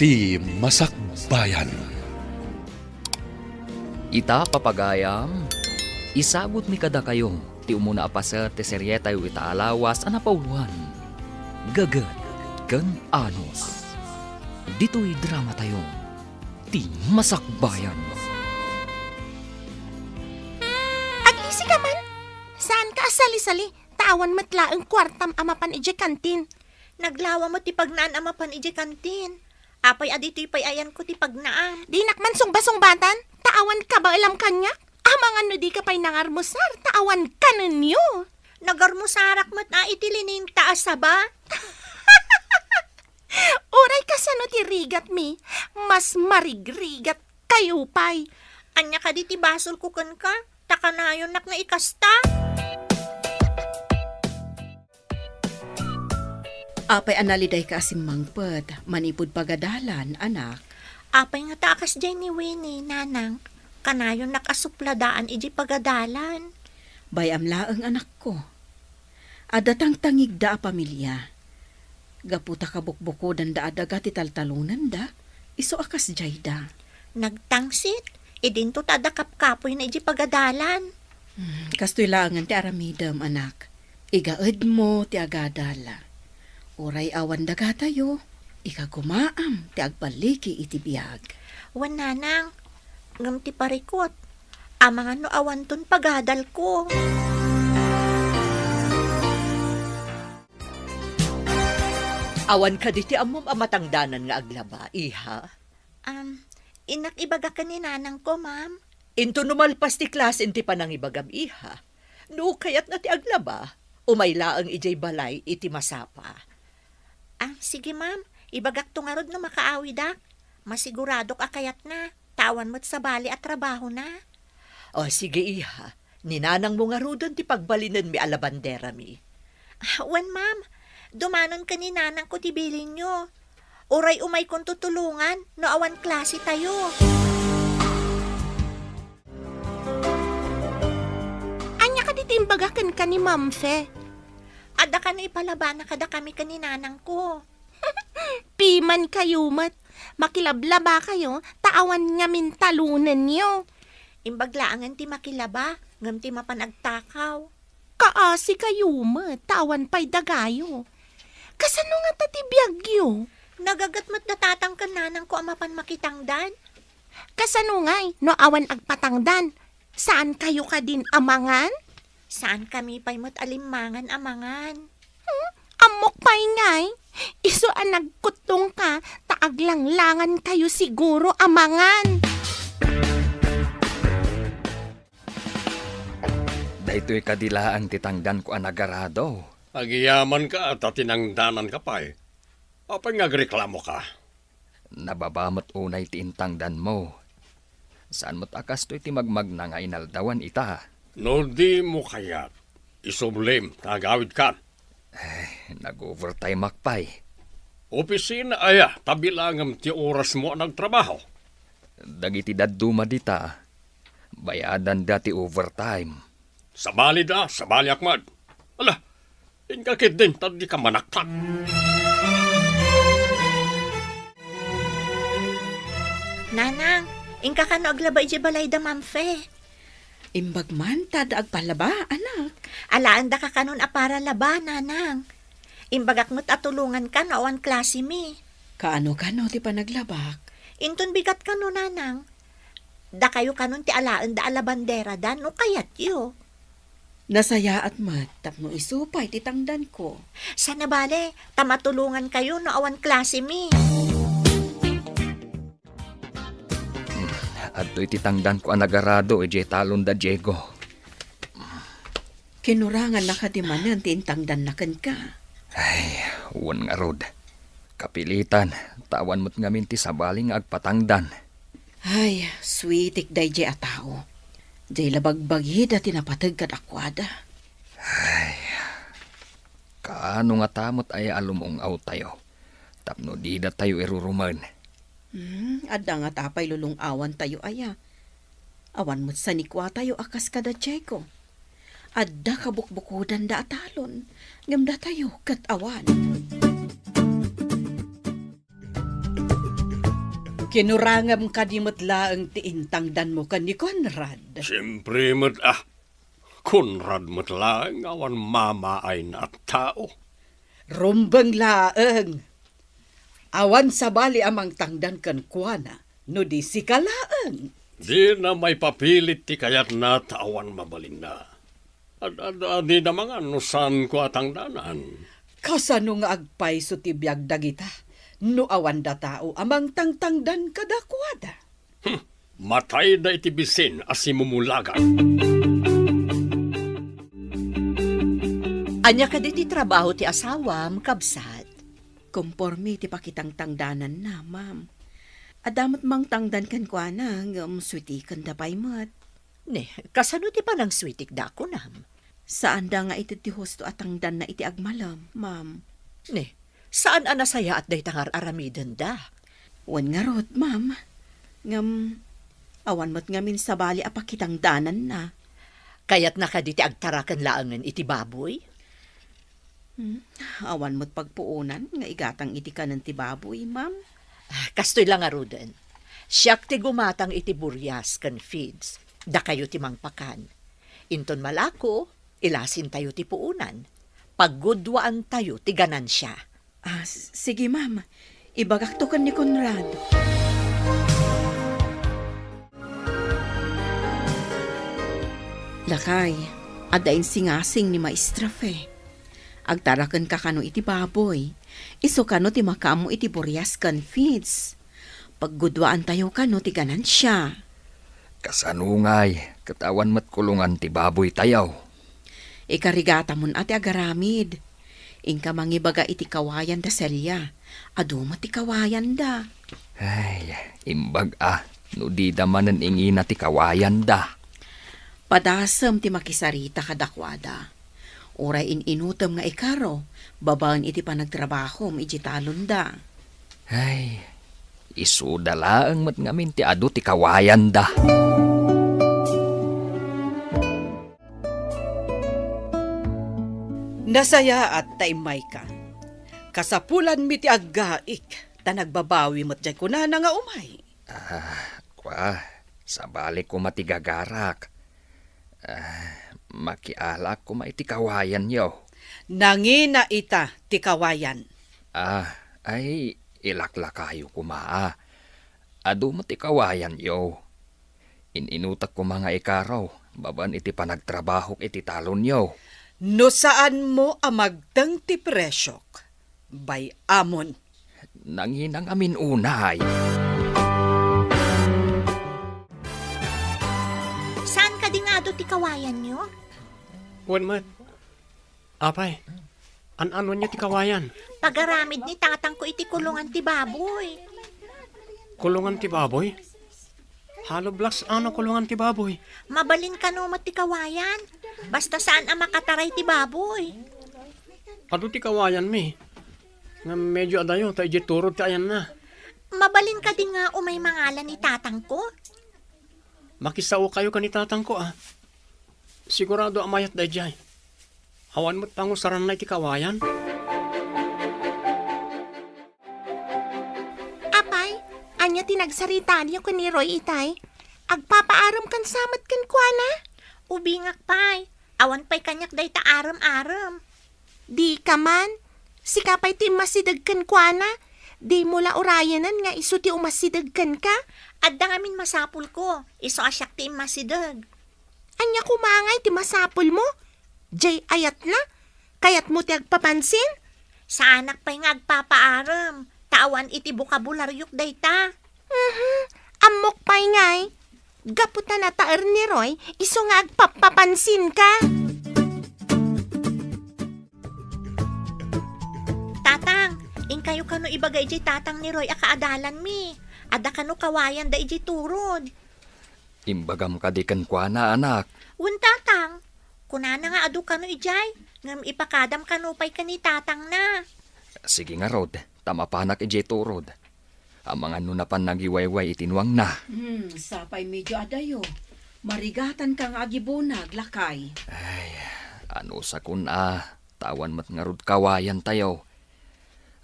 Ti Masakbayan. Ita papagayam, isabot mi kada kayo, ti umuna apasa ti serye tayo itaalawas anapauluan. Gagad kan anos. Dito'y drama tayo, ti Masakbayan. Aglisi ka man. Saan ka asali-sali? Tawan matla ang kwartam amapan ije kantin. Naglawa mo ti pagnaan amapan ije kantin. Apay adito'y payayan ko ti pagnaam. Di nakman sungba-sungbatan. Tawan ka ba alam kanya? Amang ano di ka pa'y nangarmusar. Tawan ka ninyo. Nagarmusarak mat na itilinin taas ba? Uray ka sano ti rigat mi. Mas marigrigat kayo pa'y. Anya ka di ti basol ko kan ka. Takanayon nak nga ikasta. Apay analiday ka asim mangpet, manipod pagadalan, anak. Apay nga takas dyan ni Winnie, nanang. Kanayon nakasupladaan iji pagadalan. Bayam laeng anak ko. Adatang tangig da a pamilya. Gaputa kabukbuko dan da adaga ti taltalunan da, iso akas jay da. Nagtangsit, idinto tada kapkapoy na iji pagadalan. Kastoy laangan ti aramidam, anak. Igaed mo ti agadala. Uray awan daga tayo, ikagumaam ti agbaliki iti biyag. Wan nanang, ngam ti parikot. Amang ano awan ton pagadal ko. Awan ka di ti amom amatangdanan nga aglaba, iha. Inak ibaga ka ni nanang ko, ma'am. Into numalpas ti klas inti pa nang ibagam, iha. No kayat na ti aglaba, umayla ang ijay balay iti masapa. Sige ma'am, ibagak to nga rod no makaawi dak. Masigurado ka kayat na. Tawan mo't sa bali at trabaho na. O sige, iha. Ninanang mo nga rodon ti pagbalinan mi alabandera mi. Wan ma'am, dumanon ka ni nanang ko ti bilin nyo. Uray umay kong tutulungan, no awan klase tayo. Anya ka ditimbagakan ka ni Ma'am Fe. Ada ka na ipalaba na kada kami ka ni nanang ko. Piman kayo mat. Makilablaba kayo, tawan nga mintalunan nyo. Imbaglaangan ti makilaba, ngam ti mapanagtakaw. Kaasi kayo mat, tawan pa'y dagayo. Kasano nga tatibiyagyo? Nagagatmat na tatang ka nanang ko amapan makitangdan. Kasano nga'y, no awan agpatangdan? Saan kayo ka din amangan? Saan kami pa'y mo't alimangan amangan? Amok pa'y nga'y, iso ang nagkutong ka, taaglang-langan kayo siguro amangan. Daytoy kadilaan titangdan ko anagarado. Agiyaman ka at tinangdanan ka pa eh. Apay nga reklamo ka? Nababamot unay ti intangdan mo. Saan mo't akas to'y ti magmag na nga inaldawan ita? No di mo kayat. Isublim, tagawid ka. Nag-overtime akpay. Opisina aya, tabi langam ti oras mo nagtrabaho. Dagiti daduma dita. Bayadan dati overtime. Sabali da, sabali akmad. Ala, inkakit din, tadi ka manaktak. Nanang, ingka ka no aglaba iji balay da mamfe. Imbagman, tada agpalaba, anak. Alaan da ka kanon apara laba, nanang. Imbagak mo't atulungan ka no awan klase mi. Kaano-kano ti panaglabak. Inton bigat ka no, nanang. Da kayo kanon ti alaan da alabandera da, no kayat yo. Nasaya at mat, tapno isupay titangdan ko. Sana bale, tamatulungan kayo no awan klase mi. At to'y titangdan ko anagarado ije talon da Diego. Kinurangan na kadimanan ti intangdan na kan ka. Ay, uwan nga rod. Kapilitan, tawan mo't ngamin ti sabaling agpatangdan. Ay, sweetik day jay atao. Jay labagbagi da tinapatag kad akwada. Kaano nga tamot ay alumong aw tayo. Tapno di da tayo iruruman. Adda nga tapay lulong awan tayo aya. Awan mo't sanikwa tayo akas kada Diego. Adda kabukbukudan da atalon. Ngamda tayo kat awan. Kinurangam ka di matlaang tiintangdan mo ka ni Conrad. Siyempre Kunrad lang awan mamaay na at tao. Rumbang laang. Awan sa bali amang tangdan kan kuana, no di si kalaang. Di na may papilit ti kayat na tawan mabalin na. Di na mga nusan ko atang danan. Kasano nga agpay so tibiyag dagita, no awan da tao amang tangtangdan kadakwada. Matay da itibisin asimumulagan. Anya ka di trabaho ti asawam, kabsat. Kompormi ti pakitang tangdanan na, ma'am. Adamat mang tangdan kan kwa na, switikan da pay mat. Ne, kasano ti pa ng switik da ko nam? Saan da nga iti ti husto at tangdan na iti agmalam, ma'am? Ne, saan anasaya at day tangar aramidan da? Wan nga rot, ma'am. Awan mo't ngamin sa bali apakitang danan na. Kaya't nakaditi agtarakan laangan iti baboy? Awan mo't pagpuunan, nga igatang iti ka ng tibaboy, ma'am. Kastoy lang arudan. Siyak ti gumatang iti buryas kan feeds. Da kayo ti mangpakan. Inton malako, ilasin tayo ti puunan. Paggudwaan tayo ti ganansya. Sige, ma'am. Ibagaktukan ni Conrad. Lakay, adain singasing ni Maestra Fe. Agtarakan ka kano iti baboy. Iso kano ti makamo iti buryas kan feeds. Paggudwaan tayo kano ti ganansya. Kasanungay, katawan mat kulungan ti baboy tayaw. Ikarigata mon ati agaramid. Ingka mangibaga iti kawayan da selya. Aduma ti kawayan da. Ay, imbag no di damanan ingina ti kawayan da. Padasem ti makisarita kadakwada. Uray inutom nga ikaro, babaan iti panagtrabaho iti talon da. Ay, isudalaang mat ngamin ti adu ti kawayan da. Nasaya at taimay ka. Kasapulan mi ti aggaik, ta nagbabawi mat jay kunana nga umay. Sa balik ko matigagarak. Makialak ko maiti kawayan yo. Nangina ita ti kawayan. Ay ilaklakayo ko maa. Adu mo ti kawayan yo. Inutak ko mga ikaraw, baban iti panagtrabaho iti talon yo. No saan mo amagdang ti presyok? Bay amon. Nanginang amin unay. Saan ka dingado ti kawayan nyo? Wan mat. Apay, ano niya ti kawayan? Pagaramid ni tatang ko iti kulungan ti baboy. Kulungan ti baboy? Haloblas kulungan ti baboy? Mabalin ka no ti kawayan. Basta saan ang makataray ti baboy. Ado ti kawayan mi. Nga medyo adayo, ta iji turod ti ayan na. Mabalin ka din nga umay mangalan ni tatang ko. Makisao kayo kanitatang ko Sigurado amayat da jay. Awan mo't pangusaran na iti kawayan. Apay, anya tinagsarita niyo kun ni Roy itay. Agpapaaram kan samat kan kuana. Ubingak pay. Awan pay kanyak day ta aram-aram. Di ka man. Si kapay ti masidag kan kuana. Di mula urayanan nga iso ti umasidag kan ka. Adda ngamin masapul ko. Iso asyak ti masidag. Anya kumangay ti masapul mo. Jay ayat na. Kayat mo ti agpapansin. Sa anak pay nga agpapaaram. Tawan iti bukabularyok day ta. Amok pay ngay. Gaputan na taer ni Roy. Iso nga agpapapansin ka. Tatang, kayo kano ibagay iji tatang ni Roy akaadalan mi. Ada kano kawayan da iji turod. Imbagam kadikan kwa na anak. Un tatang, kunana nga adu kano ijay. Ngam ipakadam kano pay kani tatang na. Sige nga rod, tamapanak ije turod. Ang mga nunapan nagiwayway itinuang na. Sapay medyo adayo. Marigatan kang agibunag, lakay. Ay, ano sa kun tawan mat nga rod kawayan tayo.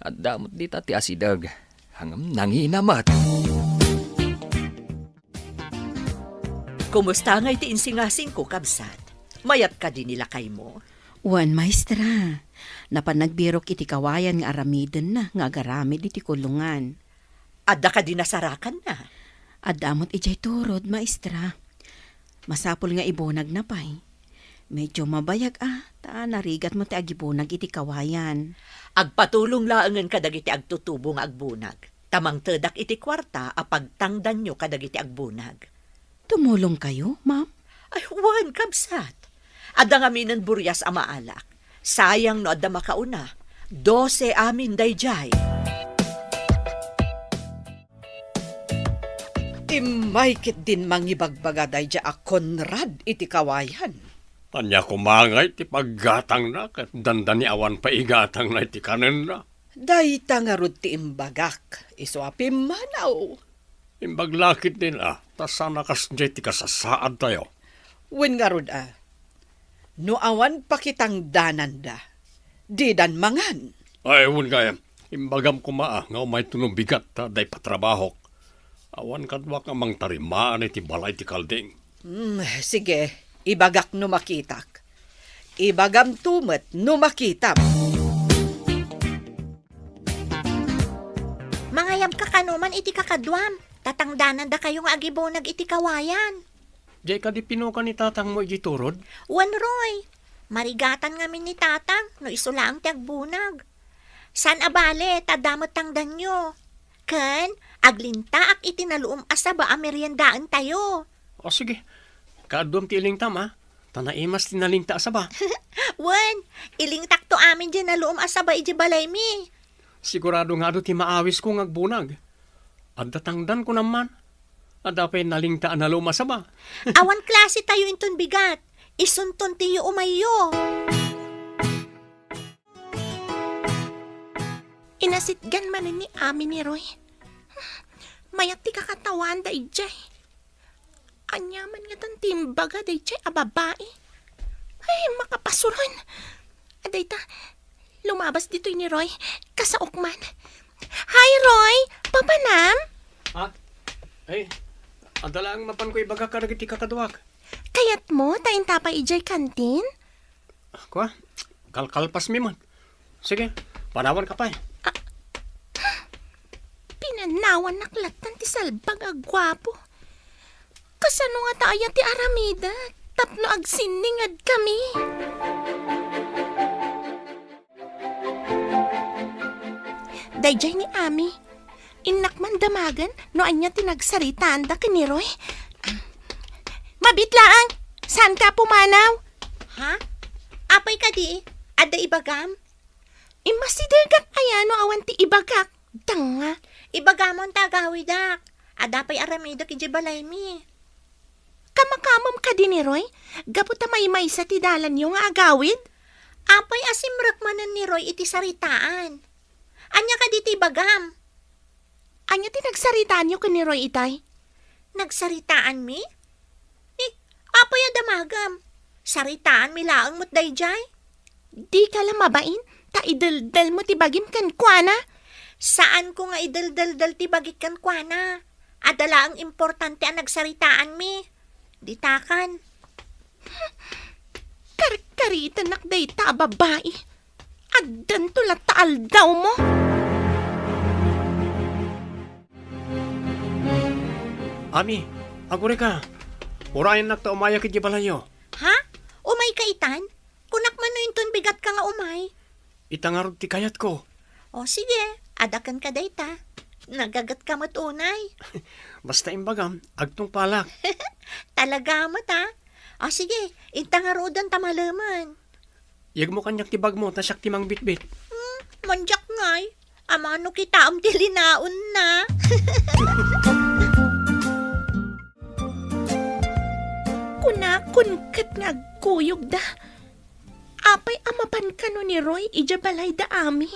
At damot di ti asidag, hangam nanginamat. Kumusta nga iti insingasing ko, kabsat? Mayat ka din nila kay mo? Wan, maestra. Napanagbirok iti kawayan nga aramiden na nga agaramid iti kulungan. Adda ka din nasarakan na. Adamot ijay turod, maestra. Masapol nga ibunag na pay. Medyo mabayag ta narigat mo ti agibunag iti kawayan. Agpatulong laangan kadag iti agtutubong agbunag. Tamang tedak iti kwarta apagtangdan nyo kadag iti agbunag. Tumulong kayo, ma'am? Ay, wan, kabsat. Adda nga minan buryas amaalak. Sayang no adda makauna. 12 amin dayjay. Imaykit din mangibagbaga dayja a Conrad iti kawayan. Anya kumangay ti paggatang na kat dandani awan pa igatang na iti kanen na. Dayta nga rod ti imbagak, iso api manaw. Imbaglakit din tasana kasnjay ti kasasaad tayo. Wen nga rod no awan pa kitang dananda, di dan mangan. Ay, ewan kaya, imbagam ko nga umay tunong bigat day patrabahok. Awan kadwa ka mang tarimaan iti balay ti kalding. Sige, ibagak no makitak. Ibagam tumet no makitam. Mangayam ka kanuman iti kakadwam. Tatangdanan da kayong agibunag iti kawayan. Jay ka di pinuka ni tatang mo iti turod? Wan Roy, marigatan ngamin ni tatang no isulaang ti agbunag. San abale, tadamot tangdan nyo. Ken, aglinta ak itinaluom asaba a meriendaan tayo. O sige, kaadwam ti iling tam tanaimas tinalingta asaba. Wan, ilingtak to amin dyan naluom asaba iji balay mi. Sigurado nga do ti maawis ko agbunag. At datangdan ko naman. At dapat nalingtaan na lumasaba. Awan klase tayo inton bigat. Isunton tiyo umayo. Inasitgan man ni amin ni Roy. Mayat ti kakatawan da ijay. Anyaman nga tan timbaga da ijay a babae. Ay, makapasuron. Aday ta, lumabas dito ni Roy, kasaok man. Hi, Roy! Papanam? Ay, adalang mapan ko ibaga ka nagiti kakadwak. Kayat mo, tayin tapay ijay kantin? Kwa, kalkalpas mi man. Sige, panawan ka pa Pinanawan naklatan ti salbag agwapo. Kasano nga tayo ti aramida? Tapno agsiningad kami. Dayjay ni Ami. Inakman damagan no anya tinagsaritaan da kiniroy. Mabitlaang! Saan ka pumanaw? Ha? Apay ka di? Ada ibagam? Imasidagat ayano awan ti ibagak. Tanga. Ibagamon tagawidak. Adapay aramidak iji balay mi. Kamakamam ka din ni Roy? Gaputa may sa tidalan yung agawid? Apay asimrak manan ni Roy iti saritaan. Anya ka diti bagam? Anya tinagsaritaan nyo ka ni Roy itay? Nagsaritaan mi? Apay adamagam. Saritaan mi laang mo't dayjay? Di ka lang mabain? Ta idaldal mo ti bagim kan kuana? Saan ko nga idaldaldal ti bagik kan kuana? Adala ang importante ang nagsaritaan mi. Ditakan. Karkaritan nakday ta babae. Addan tulat taal daw mo. Ami, agure ka. Urayan nakta umaya kiti balayo. Ha? Umay ka itan? Kunak man no inton bigat ka nga umay. Itangarod ti kayat ko. O sige, adakan ka dayta. Nagagat ka matunay. Basta imbagam, agtong palak. Talaga mata. O sige, intangarodan tamalaman. Yag mo kanyak tibag mo, tasyak timang bitbit. Manjak ngay. Amano kita am dilinaon na. Kunakun kat nga kuyog da. Apay amapan ka no ni Roy ija balay da ami.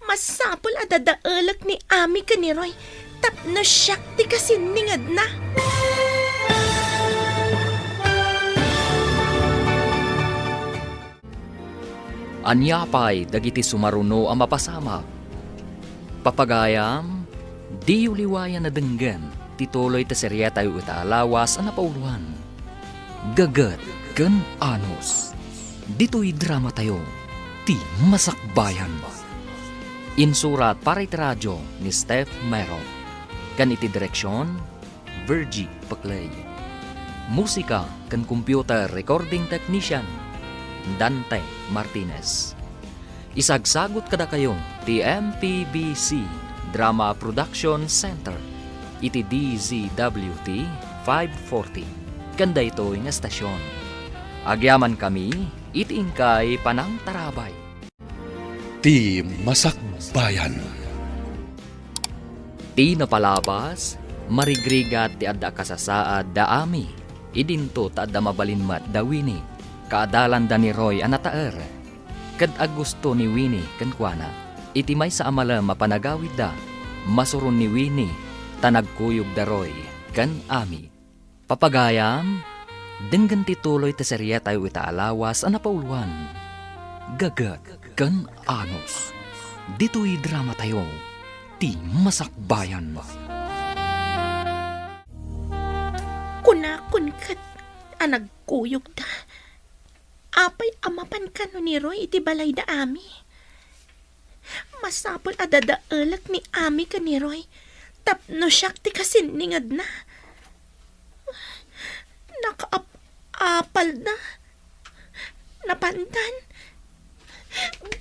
Masapol adadaalak ni ami ka ni Roy. Tapno siyak ti kasiningad na. Anyapay dagiti sumaruno ang mapasama. Papagayam, di uliwayan na denggen, tituloy ta serya tayo itaalawas ang napauluan. Gagat ken Anos. Dito'y drama tayo, ti Masakbayan. Insurat para iti radyo ni Steph Mero. Kan iti direksyon, Virgie Paclay. Musika kan computer recording technician, Dante Martinez. Isagsagot kada kayo ti MPBC Drama Production Center iti DZWT 540 kanda ito'y nga stasyon. Agyaman kami iti ingkay Panang Tarabay. Ti Masakbayan. Ti napalabas, marigrigat ti adda kasasaad da ami, idinto ta adda mabalinmat da Winnie, kaadalan da ni Roy anataer. Kad agusto ni Winnie kankwana, iti may sa amala mapanagawid da, masuron ni Winnie, tanagkuyog da Roy, kan ami. Papagayam, denggan tituloy ta serya tayo itaalawas ang napauluan. Gagat kan Anos. Dito'y drama tayo, ti Masakbayan. Kunakun kat anagkuyog da. Apay amapan ka no ni Roy iti balay da ami. Masapol adadaalak ni ami ka ni Roy. Tapno siyak ti kasiningad na. Nakaapal na. Napandan.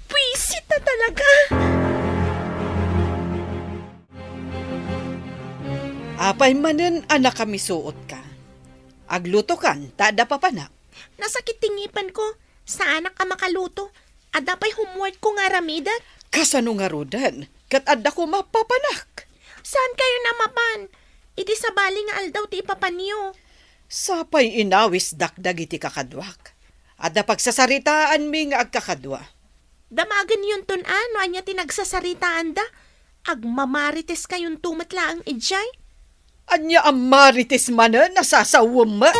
Wisit na talaga. Apay manen anak kami suot ka. Agluto kan, tada papanak. Nasakit tingipan ko. Sa anak ka makaluto. Adapay homework ko nga ramidat. Kasano nga rodan, kat adda ko mapapanak. Saan kayo namapan? Iti sa bali nga aldaw ti ipapaniyo. Sapay inawis dakdag iti kakadwak. Adda pagsasaritaan mi nga agkakadwa. Damagan yun ton ano, anya tinagsasaritaan da. Agmamarites kayong tumatlaang ijay. Anya ang marites manen nasasawam ma.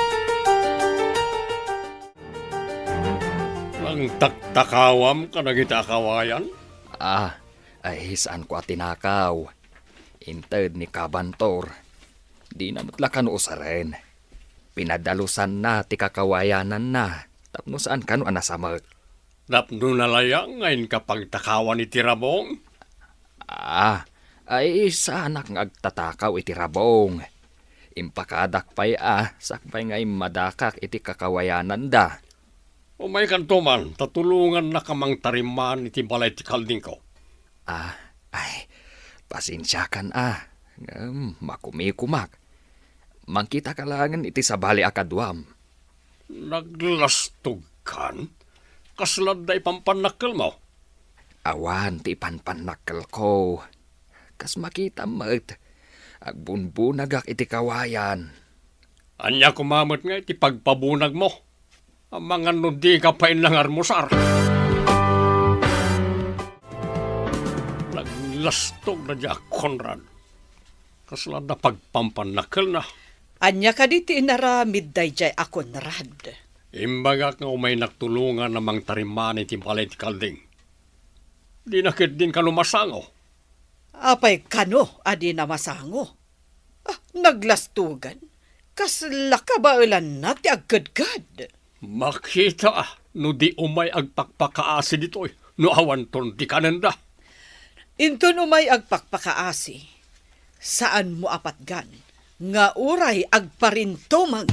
Ang taktakawam ka nagita kawayan? Ay saan ko atinakaw. Inted ni Kabantor. Di na matlakan usaren. Pinadalusan na ti kakawayanan na. Tapno saan kano anasamak. Napno nalaya ngayon kapag takawan ni Tirabong? Ay sa anak ng agtatakaw iti rabong. Impakadak pa'y sakpay ngay madakak iti kakawayanan da. O may kantuman, tatulungan na kamang tariman iti balay ti kalding ko. Ay, pasensya kan makumikumak. Mangkita ka langan iti sa bali akadwam. Naglastog kan? Kaslad da ipampanakil mo? Awan ti panpanakal ko. Kas makita mat. Agbunbunagak iti kawayan. Anya kumamot nga iti pagpabunag mo. Ang mga nudi ka pa inlang armusar. Naglastog na diya Conrad. Kaslad na pagpampanakil na. Anya ka diti inaramid day jay akon rad. Imbagak nga umay nagtulungan namang tariman iti balay ti kalding. Di nakit din ka lumasango. Apay kano adi na masango. Naglastugan. Kasla ka ba ulan na ti agkadkad? Makita no di umay agpakpakaasi dito'y. No awan ton di kananda. Inton umay agpakpakaasi. Saan mo apatgan? Nga uray agparintumag.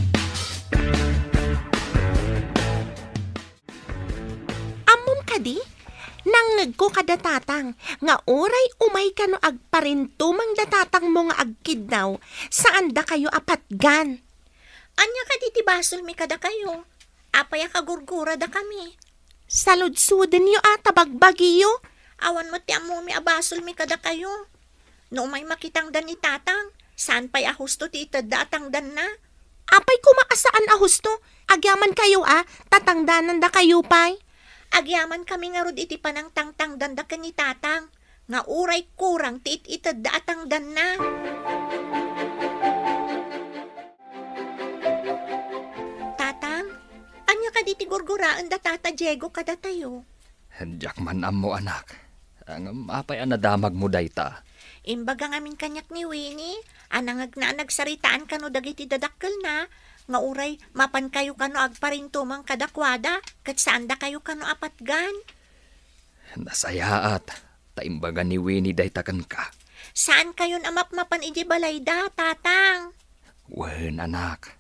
Amom kadi, nangngeg ko kada tatang, nga oray umay ka no agparintumang datatang mo nga agkidnaw, saan da kayo apatgan? Anya ka diti basol mi kada kayo. Apaya kagurgura da kami. Saludsuden yo tabagbagiyo. Awan mo ti amo mi abasol mi kada kayo. No may makitang dan ni tatang, saan pa'y ahusto ti itaddatang dan na? Apay kumaasaan a husto, agyaman kayo tatangdanan da kayo pay. Agyaman kami nga rod iti panang tangtang dan da ni tatang, nga uray kurang ti itaddatang dan na. Tatang, anya ka diti gurguraan da tata Diego kada tayo? Diyak man mo anak. Ang apay anadamag mo dayta. Imbaga ngamin kanyak ni Winnie, anangag na nagsaritaan kano dagiti dadakkel na, nga uray mapan kayo kano agparintumang kadakwada, kat saan da kayo kano apatgan. Nasayaat, taimbagan ni Winnie day takan ka. Saan kayo mapan iji balayda, tatang? Wen anak,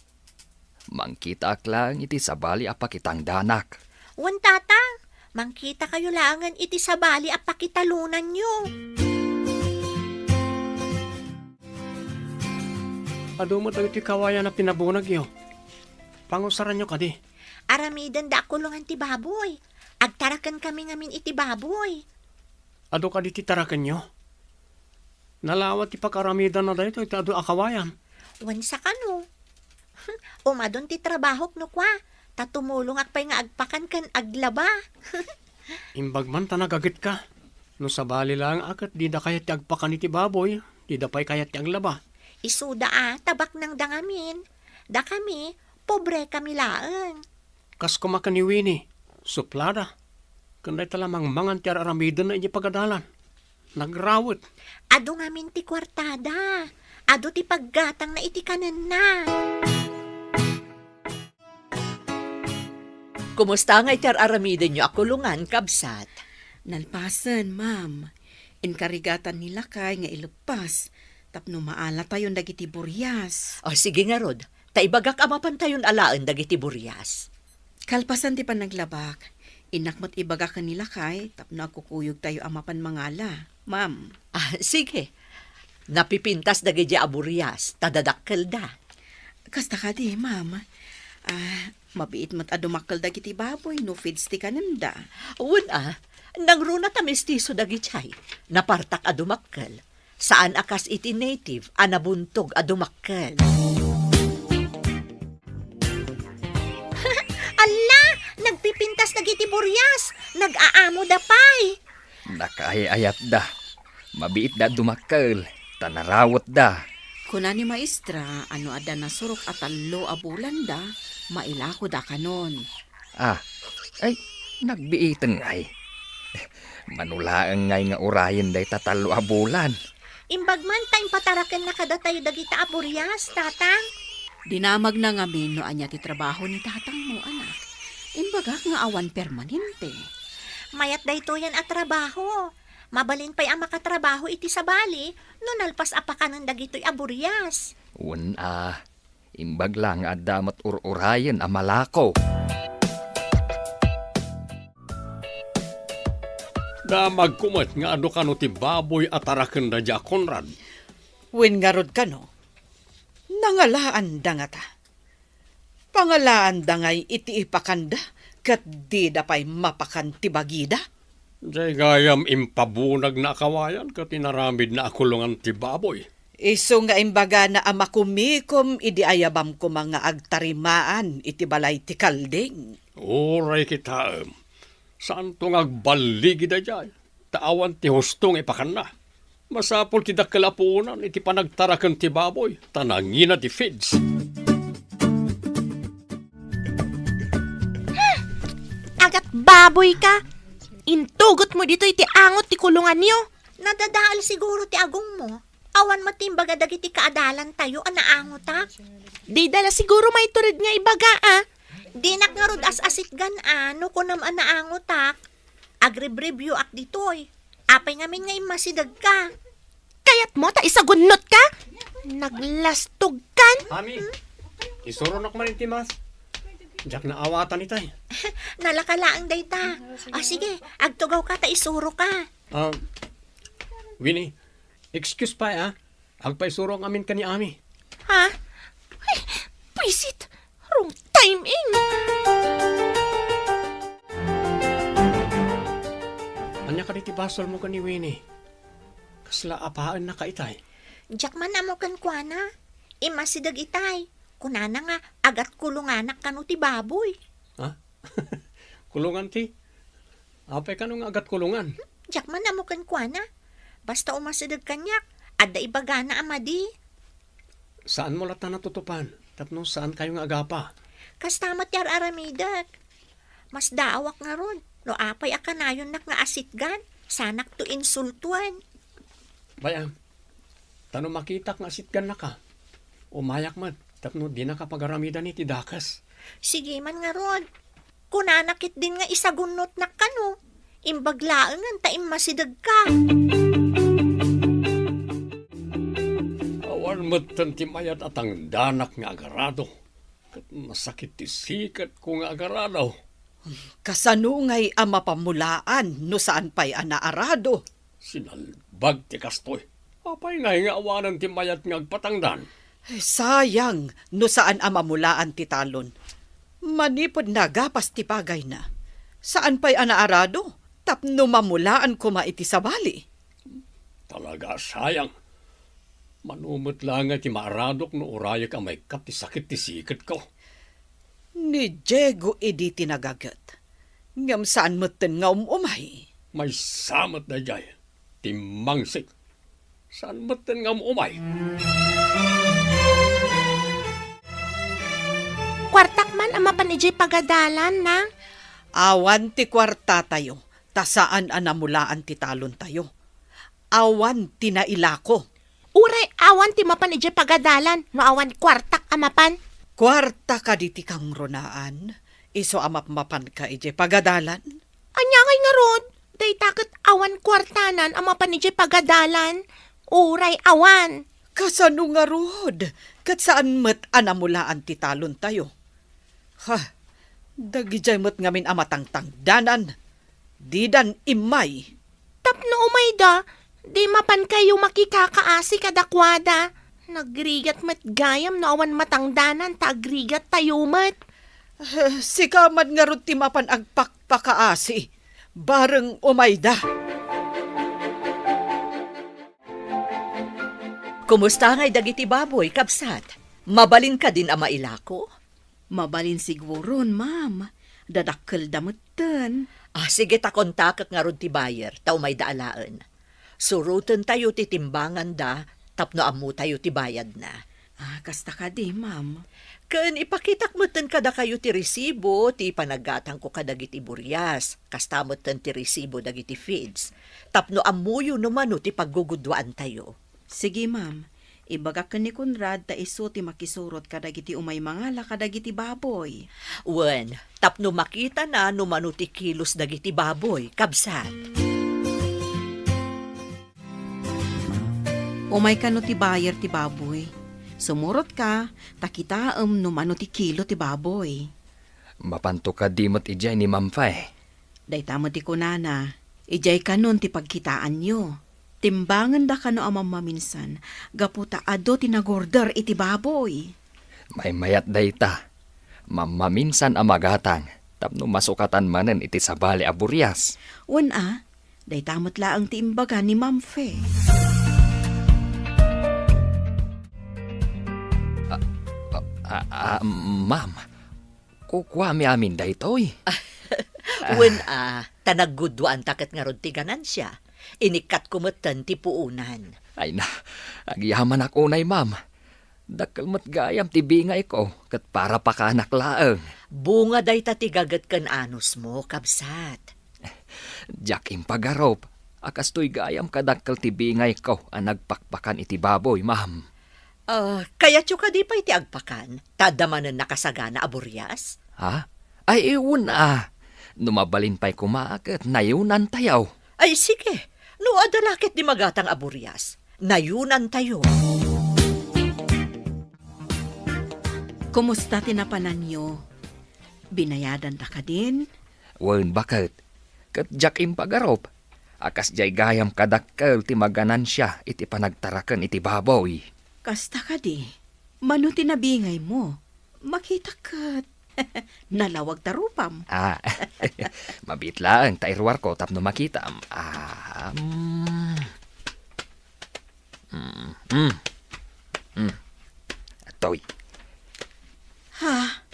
mangkita ak lang iti sabali apakitang danak. Wan tatang, mangkita kayo langan iti sabali at pakitalunan nyo. Ado mo tayo ti kawayan na pinabunag yo. Pangusaran nyo kadi. Aramidan da kulungan ti baboy. Agtarakan kami ngamin iti baboy. Ado kadi ti tarakan nyo. Nalawat ti pakaramidan na dayo iti ado akawayan. Wan sa kano. Umadon ti trabahok no kwa. Tatumulong akpay nga agpakan kan aglaba. Imbagman tanagagit ka. No sabali lang akat di da kayat ti agpakan iti baboy. Di da pa'y kayat ti aglaba. Isuda tabak ng dangamin. Da kami, pobre kami laeng. Kas kumakan ni Winnie. Suplada. Kanday talamang mangan ti aramidan na iti pagadalan. Nagrawit. Ado ngamin ti kwartada. Ado ti paggatang na iti kanan na. Kumusta nga iti aramiden nyo akulungan, kabsat? Nalpasan, ma'am. Inkarigatan nila kay nga ilupas. Tapno maala tayon dagiti buryas. O sige nga rod, taibagak amapan tayon alaan dagiti buryas. Kalpasan ti panaglabak. Inakmat ibaga kanila kay tapno kukuyog tayo amapan mangala. Ma'am. Sige. Napipintas dagiti aburyas, tadadakkel da. Kasta ka di, ma'am. Mabiit mat adumakkel dagiti baboy no feeds ti kananda. Una, nangruna ta mestizo dagiti napartak adumakkel. Saan akas iti native anabuntog adumakkel. Ala, nagpipintas na giti buryas. Nag-aamo da pay. Nakaayayat da. Mabiit da dumakkel. Tanarawat da. Kuna ni maestra, ano ada nasurok at talo abulan da, mailako da kanon. Ay, nagbiitan ngay. Manulaan ngay nga urayan day tatalo abulan. Imbagman tayong patarakan na kada tayo dagita aburyas, tatang. Dinamag na nga no anya ti trabaho ni tatang mo, anak. Imbagak nga awan permanente. Mayat dayto yan at trabaho. Mabalin pa'y ang makatrabaho iti sabali, no nalpas apakanan dagito'y aburyas. Imbag lang at damat ur-urayan amalako. Damag kumat nga ado kano ti baboy at arakan da dya Conrad. Wen nga rod ka no? Nangalaan da nga ta. Pangalaan da ngay iti ipakanda kat di da pa'y mapakan ti bagida. Jay gayam impabunag na kawayan kat inaramid na akulungan ti baboy. Iso nga imbaga na amakumikom idi ayabam ko mga agtarimaan iti balay ti kalding. Oray kita saan tong agbaligi da dyan? Taawan ti hustong ipakan na. Masapol ti dakalapunan iti panagtarakan ti baboy. Tanangin na ti feeds. Agat baboy ka. Intugot mo dito iti angot ti kulungan niyo. Nadadaal siguro ti agong mo. Awan matimbaga dagiti kaadalan tayo anaangotak. Di dala siguro may turid nga ibaga Dinak nga rod as-asit gan ano ko nam anaangotak. Agrib-review ak ditoy. Apay ngamin nga imasidag ka. Kayat mo ta isagunot ka? Naglastog kan? Ami, isuronok man iti mas. Diyak na awatan itay. Nalakalaang dayta. Sige, agtugaw ka ta isuro ka. Winnie, excuse pa agpaisuro ang amin ka ni Ami. Ha? Ay, pwisit. Wrong time in. Anya ka diti basol mo ka ni Winnie. Kasla apaan na ka itay. Diyak man amukan kwa na. Imasidag itay. Kunana nga, agat kulunganak kanu ti baboy. Ha? Kulungan ti? Apay ka nung agat kulungan. Diyak man amukan kwa na. Basta umasidag kanyak, adda ibaga na amadi. Saan mo lata natutupan? Tapno saan kayo nga agapa? Kastamat yar aramidak. Mas daawak nga ron. No apay akanayon nak nga asitgan. Sanak to insultuan. Bayan, Tano makitak nga sitgan na ka. Umayak man, tapno di na kapagaramida ni tidakas. Sige man nga rod. Kunanakit din nga isagunot na kano. Imbaglaan nga taim masidag ka. Awan mo't tantimayat at ang danak nga agarado. Kat masakit ti sikat ko nga agarado. Kasanungay ang mapamulaan no saan pa'y anaarado. Sinalbag ti kastoy. Apay nga awanan ti mayat nga agpatangdan. Sayang no saan ang mamulaan ti talon. Manipod na gapas ti pagay na. Saan pa'y anaarado? Tapno mamulaan ko maiti sa bali. Talaga sayang. Manumot lang nga ti maaradok no uraya ka may kap ti sakit ti sikat ko. Ni Diego edi tinagagat. Ngam saan moten nga umay. May samot na jay. Timangsik. Saan moten nga umay? Kwartak man ang mapanijay pagadalan na. Awan ti kwarta tayo. Tasaan anamulaan ti talon tayo. Awan tinailako. Uray awan ti mapanijay pagadalan no awan kwartak amapan. Kwarta ka diti kang ronaan. Iso amapmapan ka ije pagadalan. Anya ngay nga rod. Day takot awan kwartanan ang mapanijay pagadalan. Uray awan. Kasano nga rod? Kat saan met anamulaan ti talon tayo? Ha, dagijay met ngamin amatangtang danan. Didan imay. Tapno umay da. Di mapan kayo makikakaasi kadakwada. Nagrigat mat gayam no awan matangdanan ta agrigat tayo mat. Sikaman nga rod ti mapan agpakpakaasi. Bareng umayda. Kumusta ngay dagiti baboy, kabsat? Mabalin ka din ama ilako? Mabalin siguron, ma'am. Dadakkel damutan. Sige takontakak nga ron ti bayer, tao may daalaan. Suruten tayo ti timbangan da, tapno amu tayo ti bayad na. Kasta ka di, ma'am. Ken ipakitak moten kada kayo ti resibo, ti panagatang ko kadagiti buryas, kasta moten ti resibo dagiti feeds. Tapno amuyo naman ti paggugudwaan tayo. Sige, ma'am. Ibagak ka ni Conrad ta iso ti makisurot kadagiti umay mangala kadagiti baboy. Wen, tapno makita na numano ti kilos dagiti baboy, kabsat. Umay ka no ti bayer ti baboy. Sumurot ka, takitaam numano ti kilo ti baboy. Mapanto ka dimot ijay ni Ma'am Fay. Day tamo ti kunana, ijay ka nun ti pagkitaan nyo. Timbangan da ka no amam maminsan, gaputa ado tinagorder iti baboy. May mayat dayta. Mamaminsan amagatang, tapno masukatan manen iti sabali a buryas. Wan day tamot laang ti imbaga ni Ma'am Fe. Ma'am, kukwami amin daytoy. Wen tanaggudwaan taket nga ron ti ganansya. Inikat kumatan ti puunan. Ay na, agyaman ako nay ma'am. Dakkel mat gayam ti bingay ko, kat para pa ka naklaang. Bunga day ti gagat kan anos mo, kabsat. Jakim pagarop, akas to'y gayam kadakkel ti bingay ko ang nagpakpakan iti baboy, ma'am. Kaya tiyo ka di pa iti agpakan, tadamanan nakasagana aburyas? Ha? Ay iwan Numabalin pa'y kumaakit, nayunan tayaw. Ay sige, no adalakit di magatang aburyas, nayunan tayo. Kumusta tinapanan nyo? Binayadan ta ka din? Wen bakit? Kat jakim pagarop. Akas jay gayam kadakkel ti maganan siya iti panagtaraken iti baboy. Kasta ka di. Mano tinabingay mo? Makita ka. Nalawag tarupam. Mabitlaan, tairwar ko tapno makita. Atoy. Ha?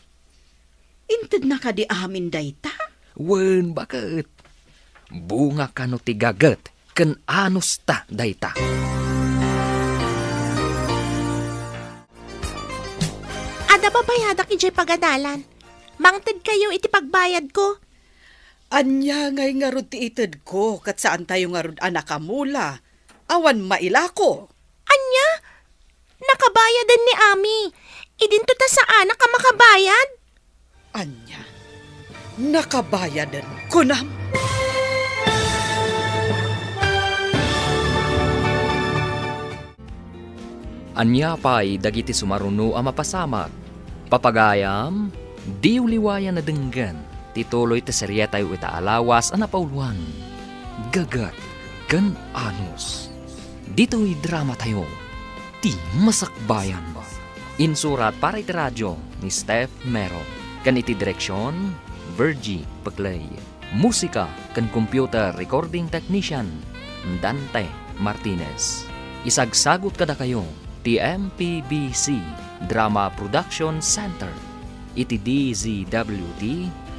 Inted na ka di amin dayta? Wen bakit? Bunga ka no ti gagat, ken anos ta dayta. Ada babayadak ijay pagadalan. Mangted kayo iti pagbayad ko. Anya ngay nga rod ti ited ko, kat saan tayo nga rod anakamula. Awan mailako. Anya? nakabayadan ni Ami. Idinto ta sa anak ka makabayad. Anya, nakabayadan ko na. Anya pa'y dagiti sumaruno a mapasamak. Papagayam, di uliwayan na denggan. Tituloy ti seryetay ita alawas a napauluan. Gagat kan anos. Dito'y drama tayo. Ti masakbayan ba? Insurat para iti radyo ni Steph Mero. Kan iti direksyon, Virgie Paglay. Musika kan computer recording technician, Dante Martinez. Isagsagot kada kayo, TMPBC Drama Production Center. Iti DZWD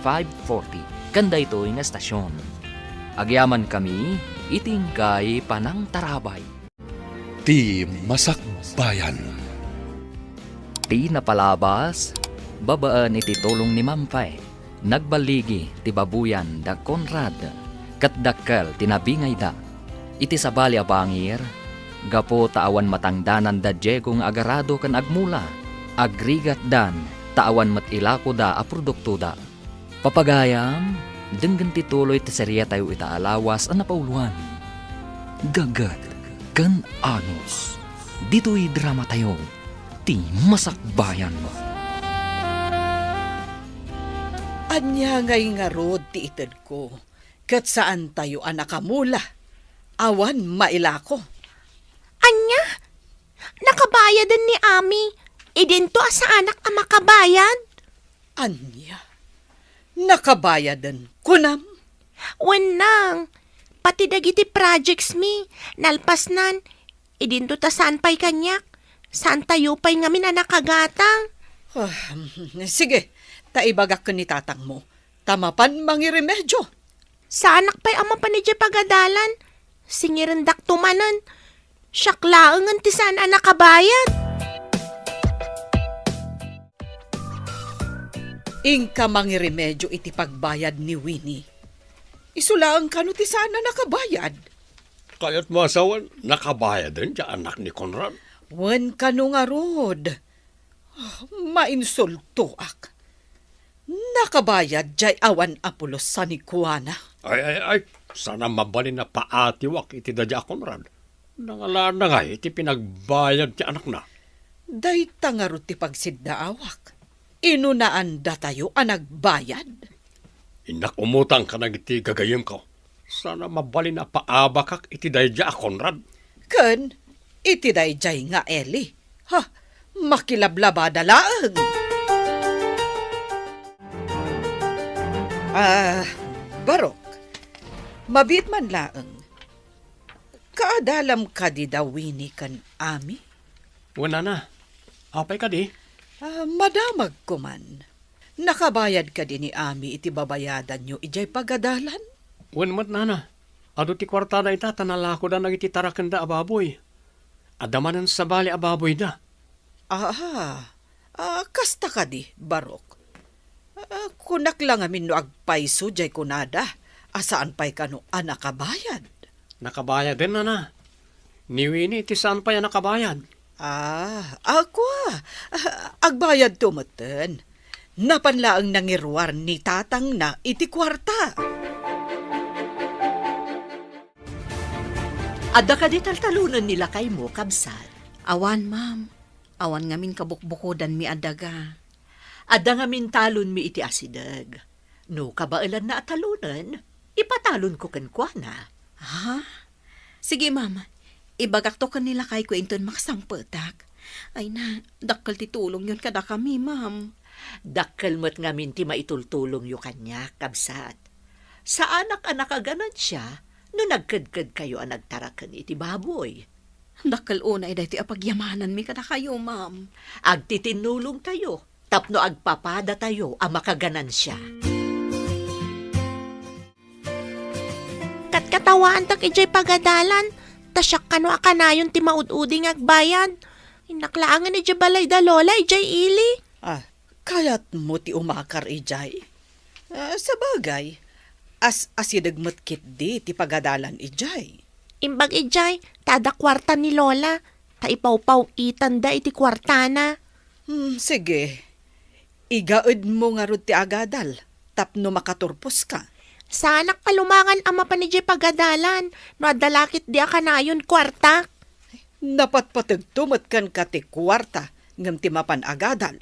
540. Kanda ito nga estasyon. Agyaman kami, itingkay panang tarabay. Ti Masakbayan. Ti napalabas, babaan iti tulong ni Mampay. Nagbaligi ti babuyan da Conrad. Katdakkel tinabingay da. Iti sabali a bangir, gapo taawan matangdanan da Diego nga agarado kan agmula. Agrigat dan, taawan matilako da a produkto da. Papagayam, denggan tituloy ti serya tayo ita alawas ang napauluan. Gagat kan anos. Dito'y drama tayo. Ti masakbayan mo. Anya ngay nga rod ti ited ko. Kat saan tayo anakamula. Awan mailako. Anya, nakabayadan ni Ami. Idinto sa anak ka makabayad. Anya, nakabayadan ko na. Wenang, pati dagiti projects mi, nalpasnan. Idinto ta saan pa'y kanyak. Saan tayo pa'y ngamin na nakagatang. Sige, taibagak ka ni tatang mo. Tamapan mangiremedyo. Sa anak pa'y ama pa ni Jay pagadalan. Singirendak tumanan. Syaklaangan ti saan ang nakabayad. Ingka mangiremedyo iti pagbayad ni Winnie. Isulaan ka no ti sana nakabayad. Kaya't masawan, nakabayad din siya anak ni Conrad. Wen ka no nga rod. Mainsulto ak. Nakabayad jay awan apulos sa ni Kuana. Ay, sana mabalin na paatiwak iti dadya Conrad. Nangalaan na nga iti pinagbayad ti anak na. Day tangarot ti pagsiddaawak. Inunaan da tayo ang nagbayad. Inak umutang ka na iti gagayim ko. Sana mabalin na paabakak iti dadya Conrad. Ken, iti day jay nga Eli. Ha, makilablaba dalaang. Barok, mabit man laang. Kaadalam ka di daw Winnie kan Ami? Wala na. Apay ka di. Madamag ko man. Nakabayad ka din ni Ami iti babayadan nyo ijay pagadalan? Wan nana. Ado ti kwartada ita tanalako da nagiti tarakan da ababoy. Adamanan sa bali ababoy da. Kasta ka di, Barok. Kunak lang amin no agpaiso jay kunada. Asaan pa'y kano nakabayad? Nakabayad din nana. Ni Winnie ti saan pa yan nakabayad? Ako agbayad tumuten. Napanlaang nangirwar ni tatang na iti kwarta. Adda ka di taltalunan nila kay mo, kabsat. Awan, ma'am. Awan ngamin kabukbukodan mi adaga. Adda nga mintalon mi iti asidag. No kabailan na atalunan, ipatalon ko kenkwana. Ha? Sige, ma'am. Ibagak to kanila kay kwenton makasangpetak. Ay na, dakkel ti tulong yun kada kami, ma'am. Dakkel mo't nga minti maitultulong yu kanya, kabsat. Sa anak-anak aganan siya, no nagkadkad kayo ang nagtarakan iti baboy. Dakkel una iday ti apagyamanan mi kada kayo, ma'am. Agtitinulong tayo, tapno agpapada tayo ang makaganan siya. Katkatawaan tak ijay pagadalan. Tasyak kano akanayon ti maududing agbayad. Inaklaangan ijay balay da lola ijay ili. Kayat mo ti umakar ijay. Sa bagay, asidagmat kit di ti pagadalan ijay. Imbag ijay, tada kwarta ni lola. Taipaw-paw itanda iti kwartana. Sige. Igaed mo nga rod ti agadal. Tapno makaturpos ka. Sanak kalumangan ama pa ni Jay pagadalan. No adalakit di akanayon kwarta. Napatpatagtumat kan ka ti kwarta ngam ti mapan agadal.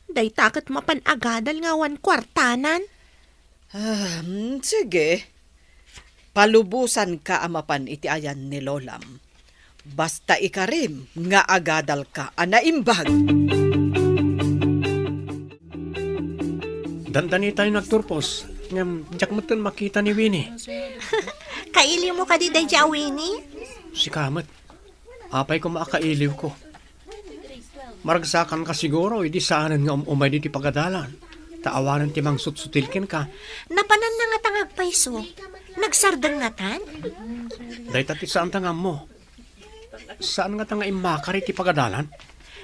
Day takot mapanagadal nga wan kwartanan. Sige. Palubusan ka amapan iti ayan ni Lolam. Basta ikarim nga agadal ka anaimbag. Dandani tayo nagturpos. Ngam, jak mo makita ni Winnie. Kaili mo ka di day Winnie? Si Kamat. Apay ko maakailiw ko. Maragsakan ka siguro, hindi saanan nga umay di pagadalan. Taawanan ti mang sutsutilkin ka. Napanan na nga tangag paiso. Nagsardang nga tan? Dahil tati saan tangam mo? Saan nga tanga imakari ti pagadalan?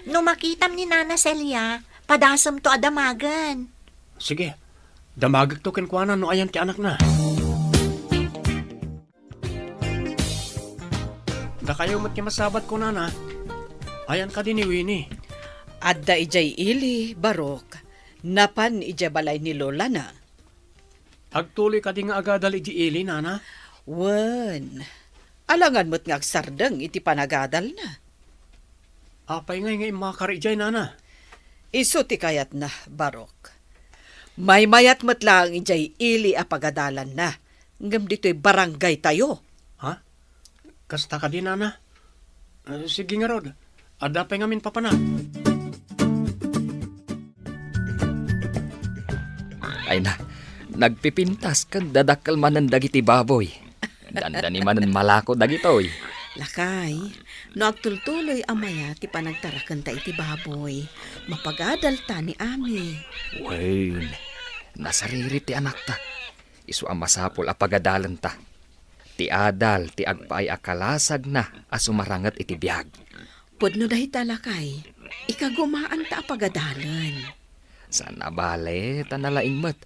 No makitam ni Nana Celia, padasam to adamagan. Sige, damagag to kenkwana no ayan ti anak na. Da kayo mat masabat ko nana. Ayan ka din ni Winnie. Adda ijay ili, barok. Napan ijay balay ni Lola na. Agtuloy ka din nga agadal iti ili, nana. Wen. Alangan mo't nga agsardeng iti panagadal na. Apay nga imakari ijay, nana. Iso ti kayat na, barok. May mayat mo't lang ijay ili a pagadalan na. Ngam dito'y barangay tayo. Ha? Kasta ka din, nana. Sige nga rod. Adapay ngamin papana. Ay na, nagpipintas kag dadakkel manan dagiti baboy. Dandani manan malako dagitoy. Lakay, no agtultuloy amaya ti panagtarakan ta iti baboy. Mapagadal ta ni Ami. Wen, nasariri ti anak ta. Isu ang masapol a pagadalan ta. Ti adal, ti agpaay akalasag na asumarangat iti biyag. Pudno dahi talakay, ikagumaan ta a pagadalan. Sana bale, tanalaing mat.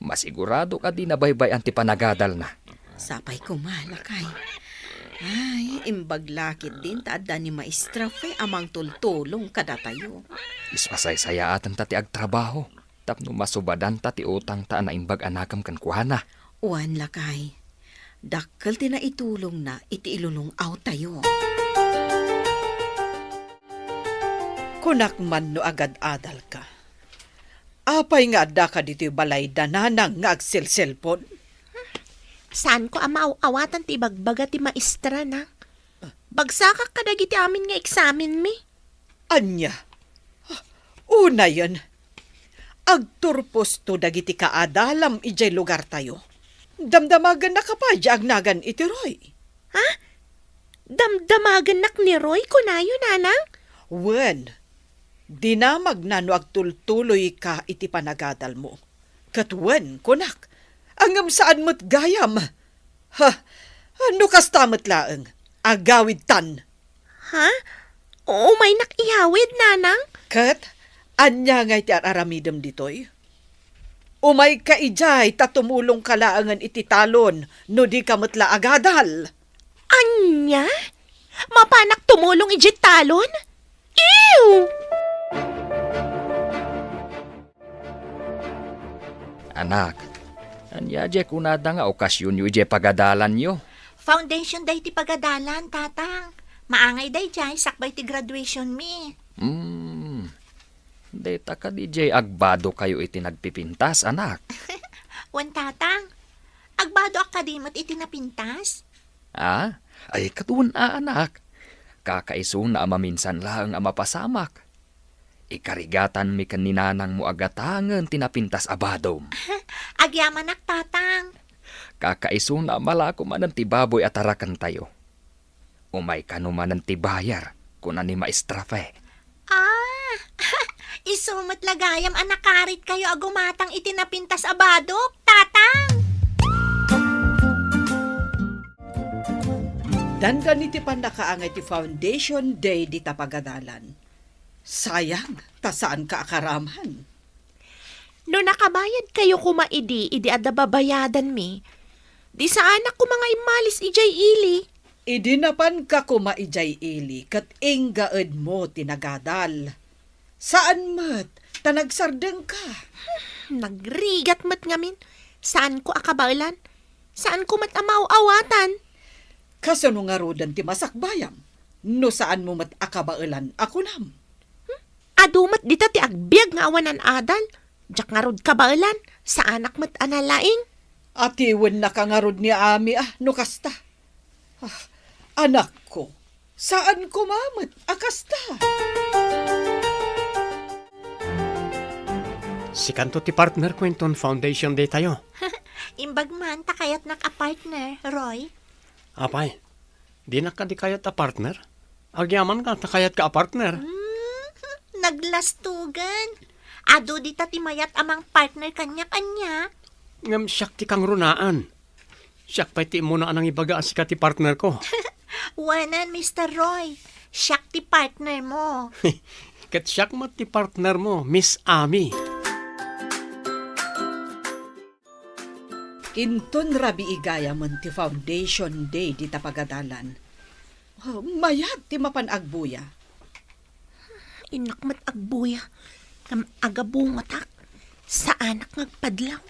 Masigurado ka di nabaybay ti panagadal na. Sapay ko malakay. Ay, imbaglakit din taadda ni Maestra Fe amang tultulong kada tayo. Ispasaysaya atan ta ti agtrabaho. Tapno masubadan ta ti utang ta na imbag anakam kan kuhana. Uwan lakay, dakkel ti na itulong na iti ilulungaw tayo. Kunak man no agad adal ka. Apay nga adda ka dito'y balay dananang nga agselselpon. Saan ko amaaw-awatan ti bagbaga ti maestra na? Bagsakak ka dagiti amin nga eksamin mi. Anya, una yan. Agturpos to dagiti kaadalam ijay lugar tayo. Damdamagan na kapadya agnagan itiroy. Damdamagan nak ni Roy kunayo nanang? Wen, dinamag na no agtultuloy ka iti panagadal mo. Katwen, kunak, angam saan mo't gayam. Ha, ano kastamot laeng, agawid tan. Ha? Oo, may nakihawid nanang? Kat, anya nga iti aramidem ditoy. Umay ka ijay tatumulong kalaangan iti talon no di kamutla agadal. Anya? Mapanak tumulong ijit talon? Ew! Anak, anya je kunada nga okasyon yu je pagadalan yo. Foundation day ti pagadalan, tatang. Maangay day jay, sakbay ti graduation mi. Deta ka di je agbado kayo iti nagpipintas, anak. Wan tatang, agbado akadimot iti napintas. Ay katun anak. Kakaiso na maminsan lang ang mapasamak. Ikarigatan mi kaninanang mo agatangan tinapintas abadom. Agyamanak, tatang. Kakaiso na malako man ang tibaboy at arakan tayo. Umay kanuman ang tibayar kunan ni Maestra Fe. Isumot lagayam anakarit kayo agumatang itinapintas abadok, tatang. Dandan iti panakaangay ti Foundation Day di tapagadalan. Sayang, tasaan ka akaraman. No nakabayad kayo kumaidi, idi ada babayadan mi. Di sa anak ko mga imalis ijay ili. Idinapan ka kumaijay ili kat inggaed mo tinagadal. Saan mat? Tanagsardeng ka. Nagrigat mat ngamin. Saan ko akabalan? Saan ko mat amaw-awatan? Kasano nga rodan ti masakbayam? No saan mo mat akabailan ako nam? Adumat dita ti agbyag nga awanan adal. Jak nga rod kabalan. Sa anak mat analaing. Atiwen na kangarod ni Ami no kasta. Anak ko, saan ko mamat akasta? Si kanto ti partner ko inton foundation day tayo. Imbag man, takayat naka-partner, Roy. Apay, di na ka di kayat a partner? Agyaman ka, takayat ka a partner. Naglastugan. Ado di tatimayat amang partner kanya-kanya. Ngam siyak ti kang runaan. Siyak pa'y ti mo na anang ibagaan si ka ti partner ko. Wanan, Mr. Roy. Siyak ti partner mo. Kat siyak mo ti partner mo, Miss Ami. Inton rabi igaya man ti foundation day di tapagadalan. Mayat ti mapanagbuya. Inak mat agbuya. Ngam agabungatak. Sa anak ngagpadlaw.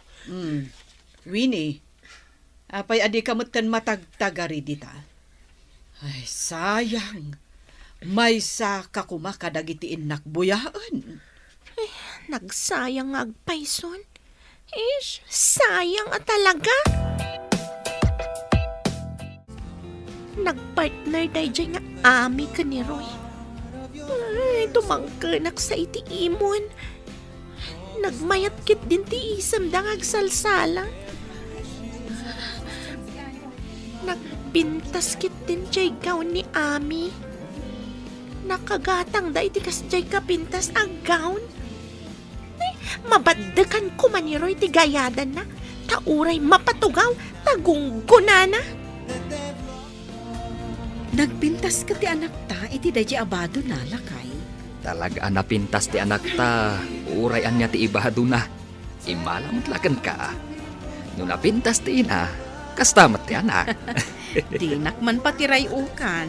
Winnie, apay adi kamutan matagtagari dita. Ay, sayang. May sa kakumakadagitiin nakbuyaan. Nagsayang nga agpayson. Ish, sayang talaga. Nagpartner day dyan nga Ami ka ni Roy. Ay, tumangkanak sa iti imon. Nagmayat kit din ti isam dang agsalsala. Nagbintas kit din jay gown ni Ami. Nakagatang da iti kas jay kapintas ang gown. Mabaddakan ko man ni Roy ti gayadan na. Tauray mapatugaw, tagunggunana. Nagpintas ka ti anak ta, iti dahi abado na lakay. Talaga napintas ti anak ta. Urayan niya ti ibahado na. Imalamot lakan ka. No napintas ti ina, kastamat ti anak. Dinak man patiray ukan.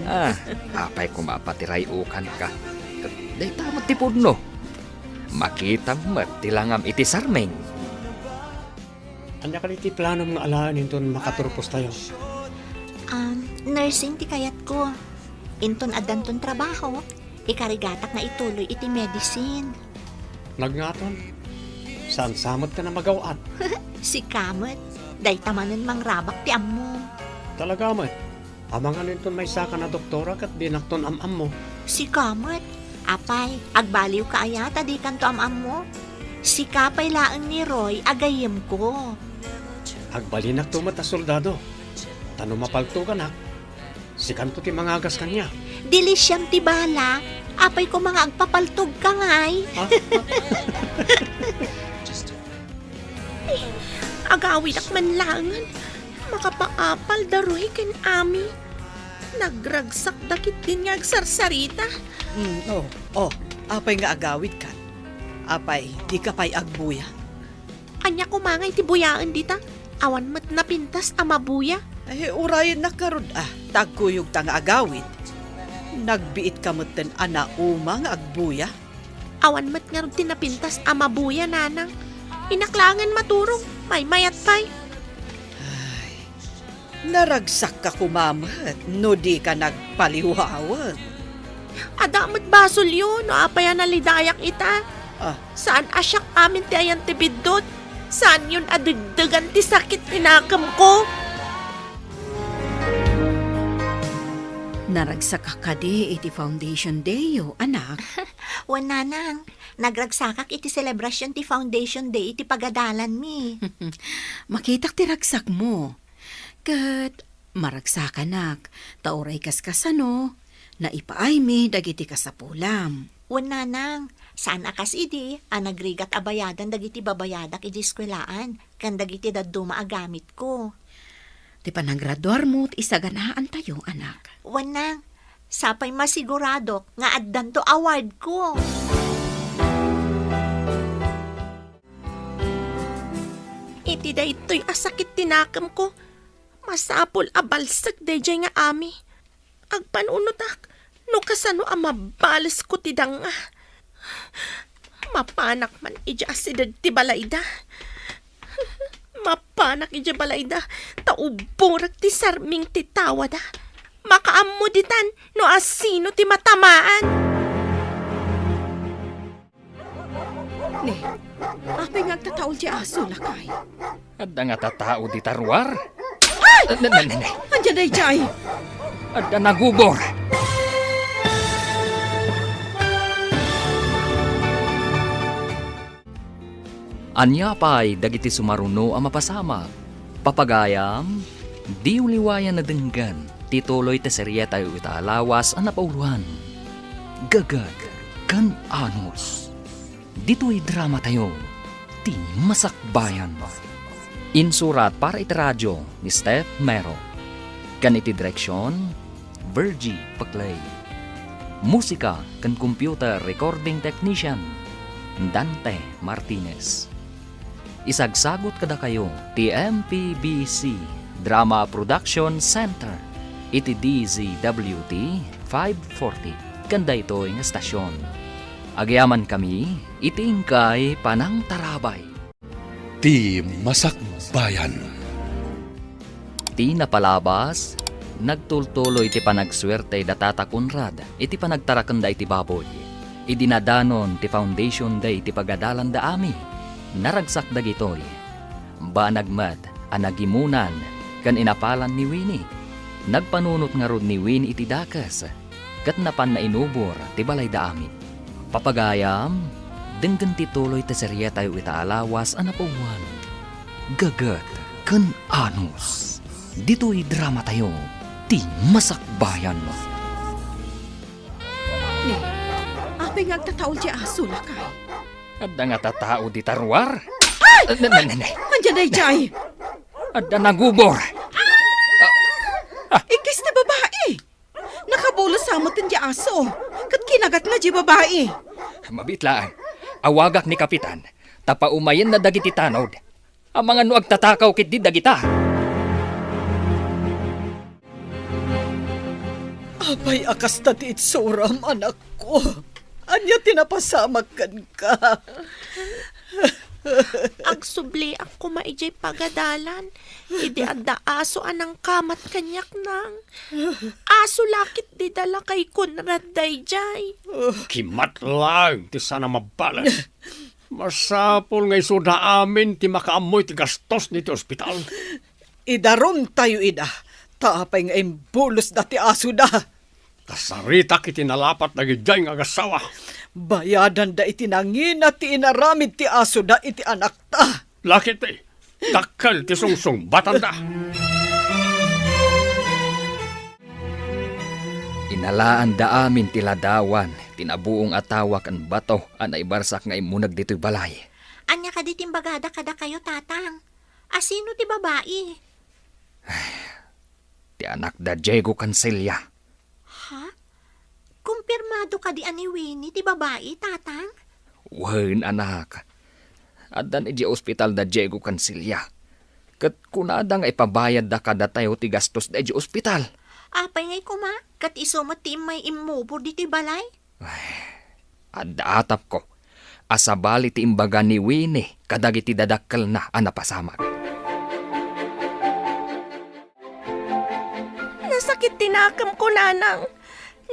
Apay kumapatiray ukan ka. Day tamat ti pudno. Makitang mat tilangam iti sarmeng. Anya ka ti plano ng alaan inton makaturpos tayo. Nursing ti kayat ko. Inton adanton trabaho. Ikarigatak na ituloy iti medicine. Nagngaton, saan samot ka na magawat? Si Kamat, day tamanan mang rabak ti ammo. Talaga mat, amangan inton may saka na doktora kat dinakton am-am mo. Si Kamat, apay, agbaliw ka ayata di kanto am-am mo. Si Kapay laang ni Roy, agayem ko. Agbalinak tumat a soldado. Tano mapalto ka na. Si kanto ti mangagas kanya. Dili siyam ti bala, apay ko mga agpapaltog ka ngay. Agawid ak man langan. Makapaapal daroy ken Ami. Nagragsak dakit din nga agsarsarita. Apay nga agawid ka. Apay, di ka pa'y agbuya. Anya kumangay ti buyaan dita. Awan mat napintas amabuya. Ay, urayan na karod tagkuyog tang agawid. Nagbiit ka moten ana umang agbuya. Awan mat nga rin tinapintas amabuya nanang. Inaklangan maturong. May mayat pay. Naragsak ka kumamat, no di ka nagpaliwawag. Adamat basol yun. No apayan nalidayak ita. Saan asyak amin ti ayan ti bidot? Saan yun adagdagan ti sakit tinakam ko? Naragsak ka kadi iti foundation day yo, anak. Wananang, nagragsakak iti celebration ti Foundation Day iti pagadalan mi. Makitak ti ragsak mo. Kat maragsakan tauray kaskasano, na ipaay mi dagiti kasapulam. Wananang, saan akas idi, nagrigat abayadan dagiti babayadak iti eskwelaan, kan dagiti daduma agamit ko. Di pa nagraduar mo, isaganaan tayo, anak. Wanang, sapay masigurado nga addan to award ko. Iti da ito'y asakit tinakam ko. Masapol abalsak day nga Ami. Agpanunutak, no kasano ang mabalis ko ti danga. Mapanak man ija asidad ti balayda. Mapanak ija balayda, tauburak ti sarming ti tawada. Makaamuditan no asino ti matamaan. Ni, apay nga agtataol di aso lakay. Adda nga tatao di tarwar. Andiyan day jay. Adda nagubor. Anya pa'y dagiti sumaruno ang mapasama. Papagayam, di uliwayan na denggan, tituloy te seryeta yu italawas ang napauluhan. Gagad, kan anos. Dito'y drama tayo, ti masakbayan. Insurat para iti radyo ni Steph Mero. Kan iti direksyon, Virgie Paclay. Musika kan computer recording technician, Dante Martinez. Isagsagot kada kayo ti MPBC Drama Production Center iti DZWT 540 kanda ito'y nga stasyon. Agyaman kami iti ingkay Panang Tarabay. Ti Masakbayan. Ti napalabas, nagtultuloy iti panagswerte datata kunrad iti panagtarakanda iti baboy. Idinadanon ti foundation day iti pagadalan da ami. Naragsak dagitoy. Banagmat anagimunan kan inapalan ni Winnie. Nagpanunot nga rod ni Winnie iti dakas kat napan na inubor ti balay da amin. Papagayam, denggan tituloy ti seryeta yu itaalawas anapawan. Gagat kan anos. Dito'y drama tayo, ti masakbayan. Ni, apay nga agtataol di aso lakay. Adda nga tatao di tarwar. Andiyan day jay. Adda nagubor. Ikis ti babae. Nakabulos sa mo di aso. Kat kinagat na di babae. Mabitlaan. Awagak ni Kapitan. Tapaumayan na dagiti tanod. Ang mga no agtatakaw kit di dagita. Apay akas na ti itsuram, anak ko. Anya tinapasamak kan ka. Agsubli ako maijay pagadalan. Idi adda aso anang kamat kanyak nang. Aso lakit di dala kay Conrad dayjay. Kimat lang, ti sana mabalan. Masapol nga isuda amin, ti makaamoy ti gastos ni ti ospital. Idaron tayo ida. Tapay nga imbulos da ti aso da. Kasarita kiti nalapat na gidjay nga agasawa. Bayadan da iti nangina ti inaramid ti aso da iti anak ta. Lakit eh, dakkel ti sungsung batanda. Inalaan da amin ti ladawan. Tinabuong atawak ang bato ang naibarsak nga imunag dito'y balay. Anya ka di timbagada kada kayo, tatang. Asino ti babae? Ti anak da Diego Cancilla. Ha? Kumpirmado ka di ani Winnie ti babae, tatang? Wen anak. Adan iji ospital da Diego Cancilla. Kat kunada nga ipabayad da kada tayo ti gastos da iji ospital. Apay ngay kuma, kat isumot ti may imubor di ti balay? Adda atap ko. Asabali ti imbaga ni Winnie kadagiti dadakkel na anapasamak. Nasakit tinakam ko nanang.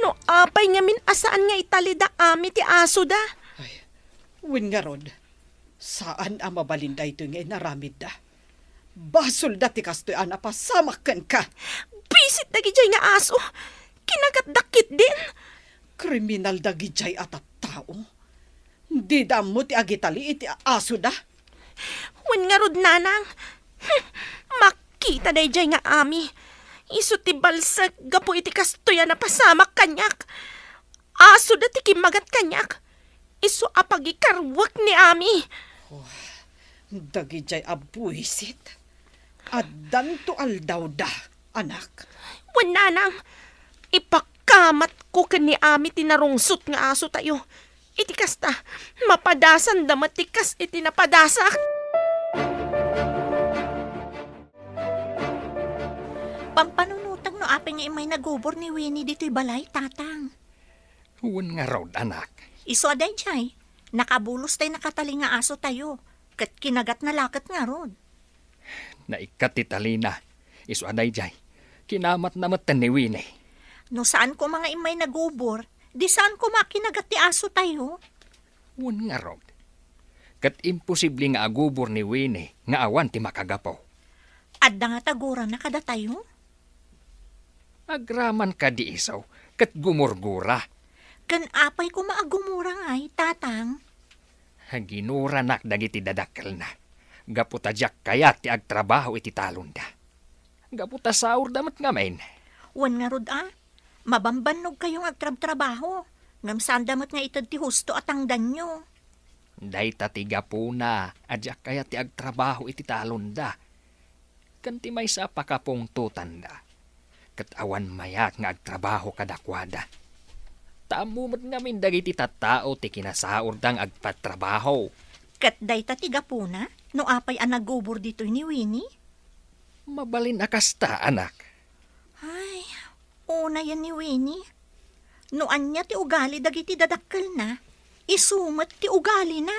No apay nga min asaan nga italida ami ti aso da. Win nga rod, saan ang mabalinda ito nga inaramid da? Basol da ti kastoy anapasamakan ka. Bisit na gijay nga aso. Kinagat dakit din. Kriminal da gijay at tao. Di damo ti agitali iti aso da. Wen nga rod nanang. Makita day jay nga ami. Isu ti balsag gapo iti kastoya na pasamak kanyak. Aso da ti kimagat kanyak. Isu apagikarwak ni ami. Dagijay abuisit. At danto aldaw da, anak. Wen nanang. Ipakamat ko kani ami tinarungsot nga aso tayo. Iti kasta, mapadasan da matikas iti napadasak. Pampanunutang no apeng nga imay nagubor ni Winnie dito'y balay, tatang. Huwag nga raw, anak. Iso aday jay, nakabulos tayo nakatali nga aso tayo. Kat kinagat na lakat nga rod. Na ikatitalina. Iso aday jay. Kinamat namat ni Winnie. No saan ko mga imay nagubor, di saan ko makinagat ti aso tayo? Huwag nga raw. Kat imposible nga agubor ni Winnie nga awan ti makagapaw. Adda nga taguran na kada tayo? Agraman ka di isaw, kat gumurgura. Kan apay ko maagumura ngay, tatang. Ginuranak dagiti dadakkel na. Gaputa jak kayat ti agtrabaho iti talon da. Gaputa saur damat nga main. Wan nga rod mabambanog kayong agtrab-trabaho. Ngam saan damat nga itad ti husto at ang danyo. Day tatiga po na, adyak kayat ti agtrabaho iti talon da. Kanti may sa pakapong tutanda. Kat awan mayat nga agtrabaho kadakwada. Tamumot ngamin dagiti tattao ti kinasaur dang agpatrabaho. Kat day tatiga po na, no apay ang nagubor dito ni Winnie? Mabalin akasta, anak. Ay, una yan ni Winnie. Noan niya ti ugali dagiti dadakkel na, isumat ti ugali na.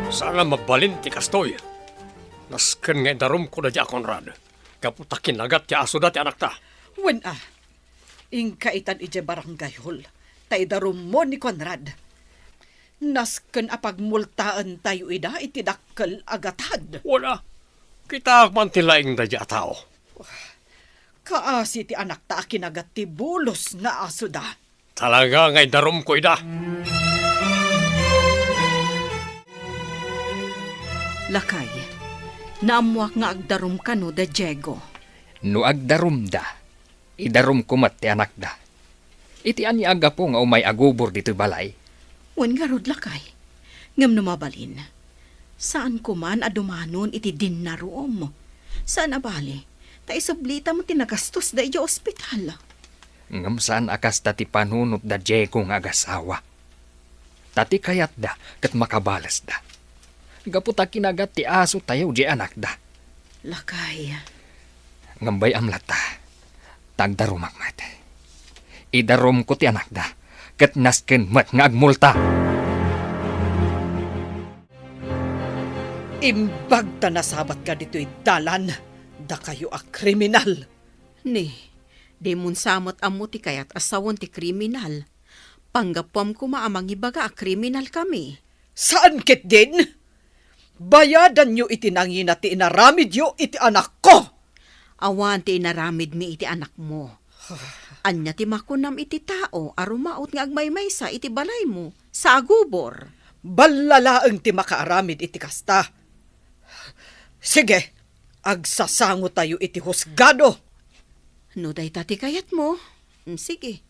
Sana mabalin ti kastoy. Nasken nga darum ko na di Conrad. Kaputa kinagat ti aso dati anak ta. Wen ingkaitan ije barangay hall. Taidarum mo ni Conrad. Nasken apagmultaan tayo ida iti dakkel agatad. Wala. Kita man ti laing da di tao. Kaasi ti anak ta kinagat ti bulos nga aso da. Talaga nga darum ko ida. Lakay, naamuak nga agdarum ka no da Diego. No agdarum da, idarum kumat ti anak da. Iti ani aga po nga umay agubor dito balay. Wen nga rod lakay, ngam numabalin. Saan ko man adumanon iti dinnaroom? Saan abali? Ta isablita mo tinagastos da iti ospital. Ngam saan akas tati panunot da Diego nga agasawa. Tati kayat da, kat makabalas da. Gaputa kinagat ti aso tayo di anak da. Lakay, Ngambay amlata, tagdarumak mat. Idarum ko ti anak da, kat nasken mat nga agmulta. Imbag ta nasabat ka dito'y dalan. Da kayo a kriminal. ni, di mun samot amo ti kayat asawon ti kriminal. Panggapwam ko maamang ibaga a kriminal kami. Saan kit din? Bayadan nyo iti nangina ti inaramid yo iti anak ko. Awan ti inaramid mi iti anak mo. Anya ti makunam iti tao arumaot nga agmaymaysa iti balay mo sa agubor. Balalaeng ti makaaramid iti kasta. Sige, agsasango tayo iti husgado. No day tati kayat mo. Sige.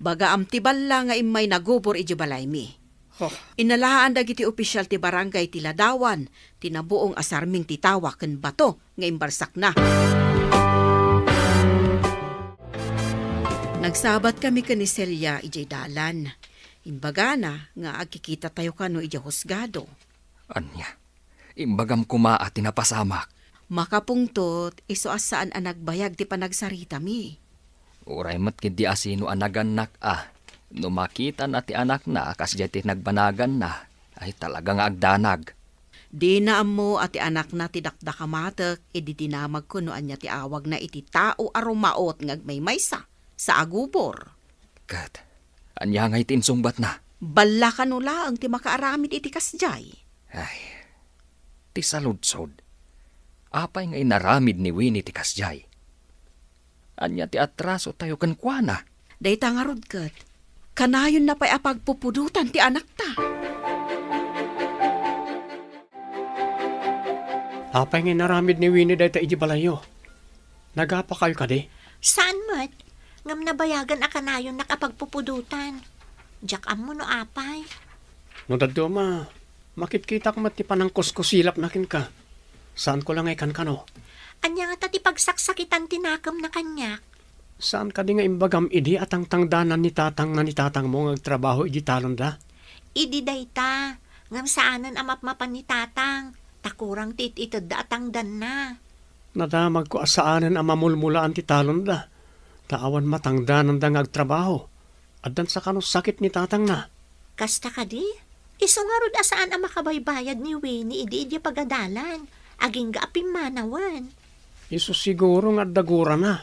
Baga am ti balla nga imay nagubor iti balay mi. Inalaan dagiti opisyal ti barangay ti Ladawan, tinabuong asarming ti tawa ken bato nga imbarsak na. Nagsabat kami ken ni Celia ijay dalan. Imbaga na nga agkikita tayo kano ijay husgado. Anya, imbagam kuma at tinapasamak. Makapungtot, iso asaan ang nagbayag ti panagsarita mi. Uray mat kindi asino anaganak No makita na ti anak na kas ti nagbanagan na, ay talagang agdanag. Di na mo at ti anak na ti dakdakamatek, edi tinamag ko no anya ti awag na iti tao arumaot ngagmaymaysa sa agubor. Kat, anya ngay tinsungbat na. Balla ka no laang ti makaaramid iti kasjay. Ay, ti saludsod. Apay nga inaramid ni Winnie ti kasjay. Anya ti atraso tayo kankwana. Day tangarod kat, kanayon na pa'y apagpupudutan ti anak ta. Apay nga naramid ni Winnie dahil iji balayo. Nagapa kayo kadi? Saan mat? Ngam nabayagan akanayon nakapagpupudutan. Diyak mo no apay. No dadyo ma, makikita ko mati panang kuskusilap nakin ka. Saan ko lang ay kankano? Anya nga tati pagsaksakitan tinakam na kanyak. Saan ka di nga imbagam idi at ang tangdanan ni tatang na ni tatang mo ngagtrabaho iji talon da? Idi dayta. Ngam saanan amapmapan ni tatang. Takurang tit itad da atang dan na. Nadamag ko asaanan ang mamulmulaan ti talon da. Taawan matangdanan da ngagtrabaho. Addan sa kanong sakit ni tatang na. Kasta ka di? Iso nga rod asaan ang makabaybayad ni Winnie idi pagadalan. Aging gaaping manawan. Iso siguro nga dagura na.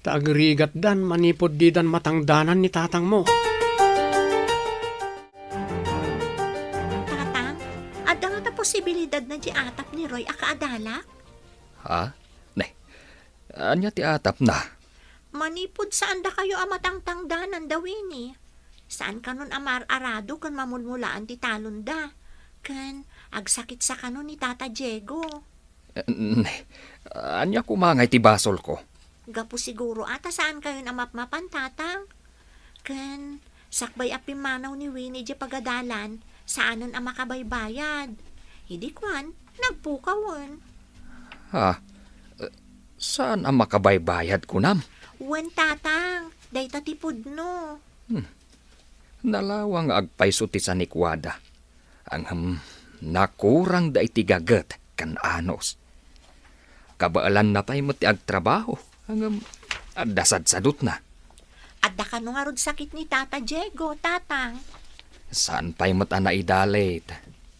Taagrigat dan manipod di dan matangdanan ni tatang mo. Tatang, adda nga ta posibilidad na di atap ni Roy akaadalak? Ha? Ne, anya ti atap na. Manipod saan da kayo amatangtangdanan da Winnie? Saan kanon amar-arado kan mamulmulaan ti talon da? Kan agsakit sa kanon ni Tata Diego. Ne, anya kumangay ti basol ko. Gapo siguro ata saan kayo namapmapan, tatang? Kan sakbay apim manaw ni Winnie di pagadalan, saanon ang makabaybayad? Hindi kwan, nagpukawan. Ha? Saan ang makabaybayad ko nam? Wen tatang, day tatipod no. Nalawang agpayso ti sa nikwada. Ang nakurang da iti gaget kan anos. Kabaalan na pa'y mo ti agtrabaho. Ang dasad-sadot na. Adda ka no nga rod sakit ni Tata Diego, tatang. Saan pa'y mo na idalit?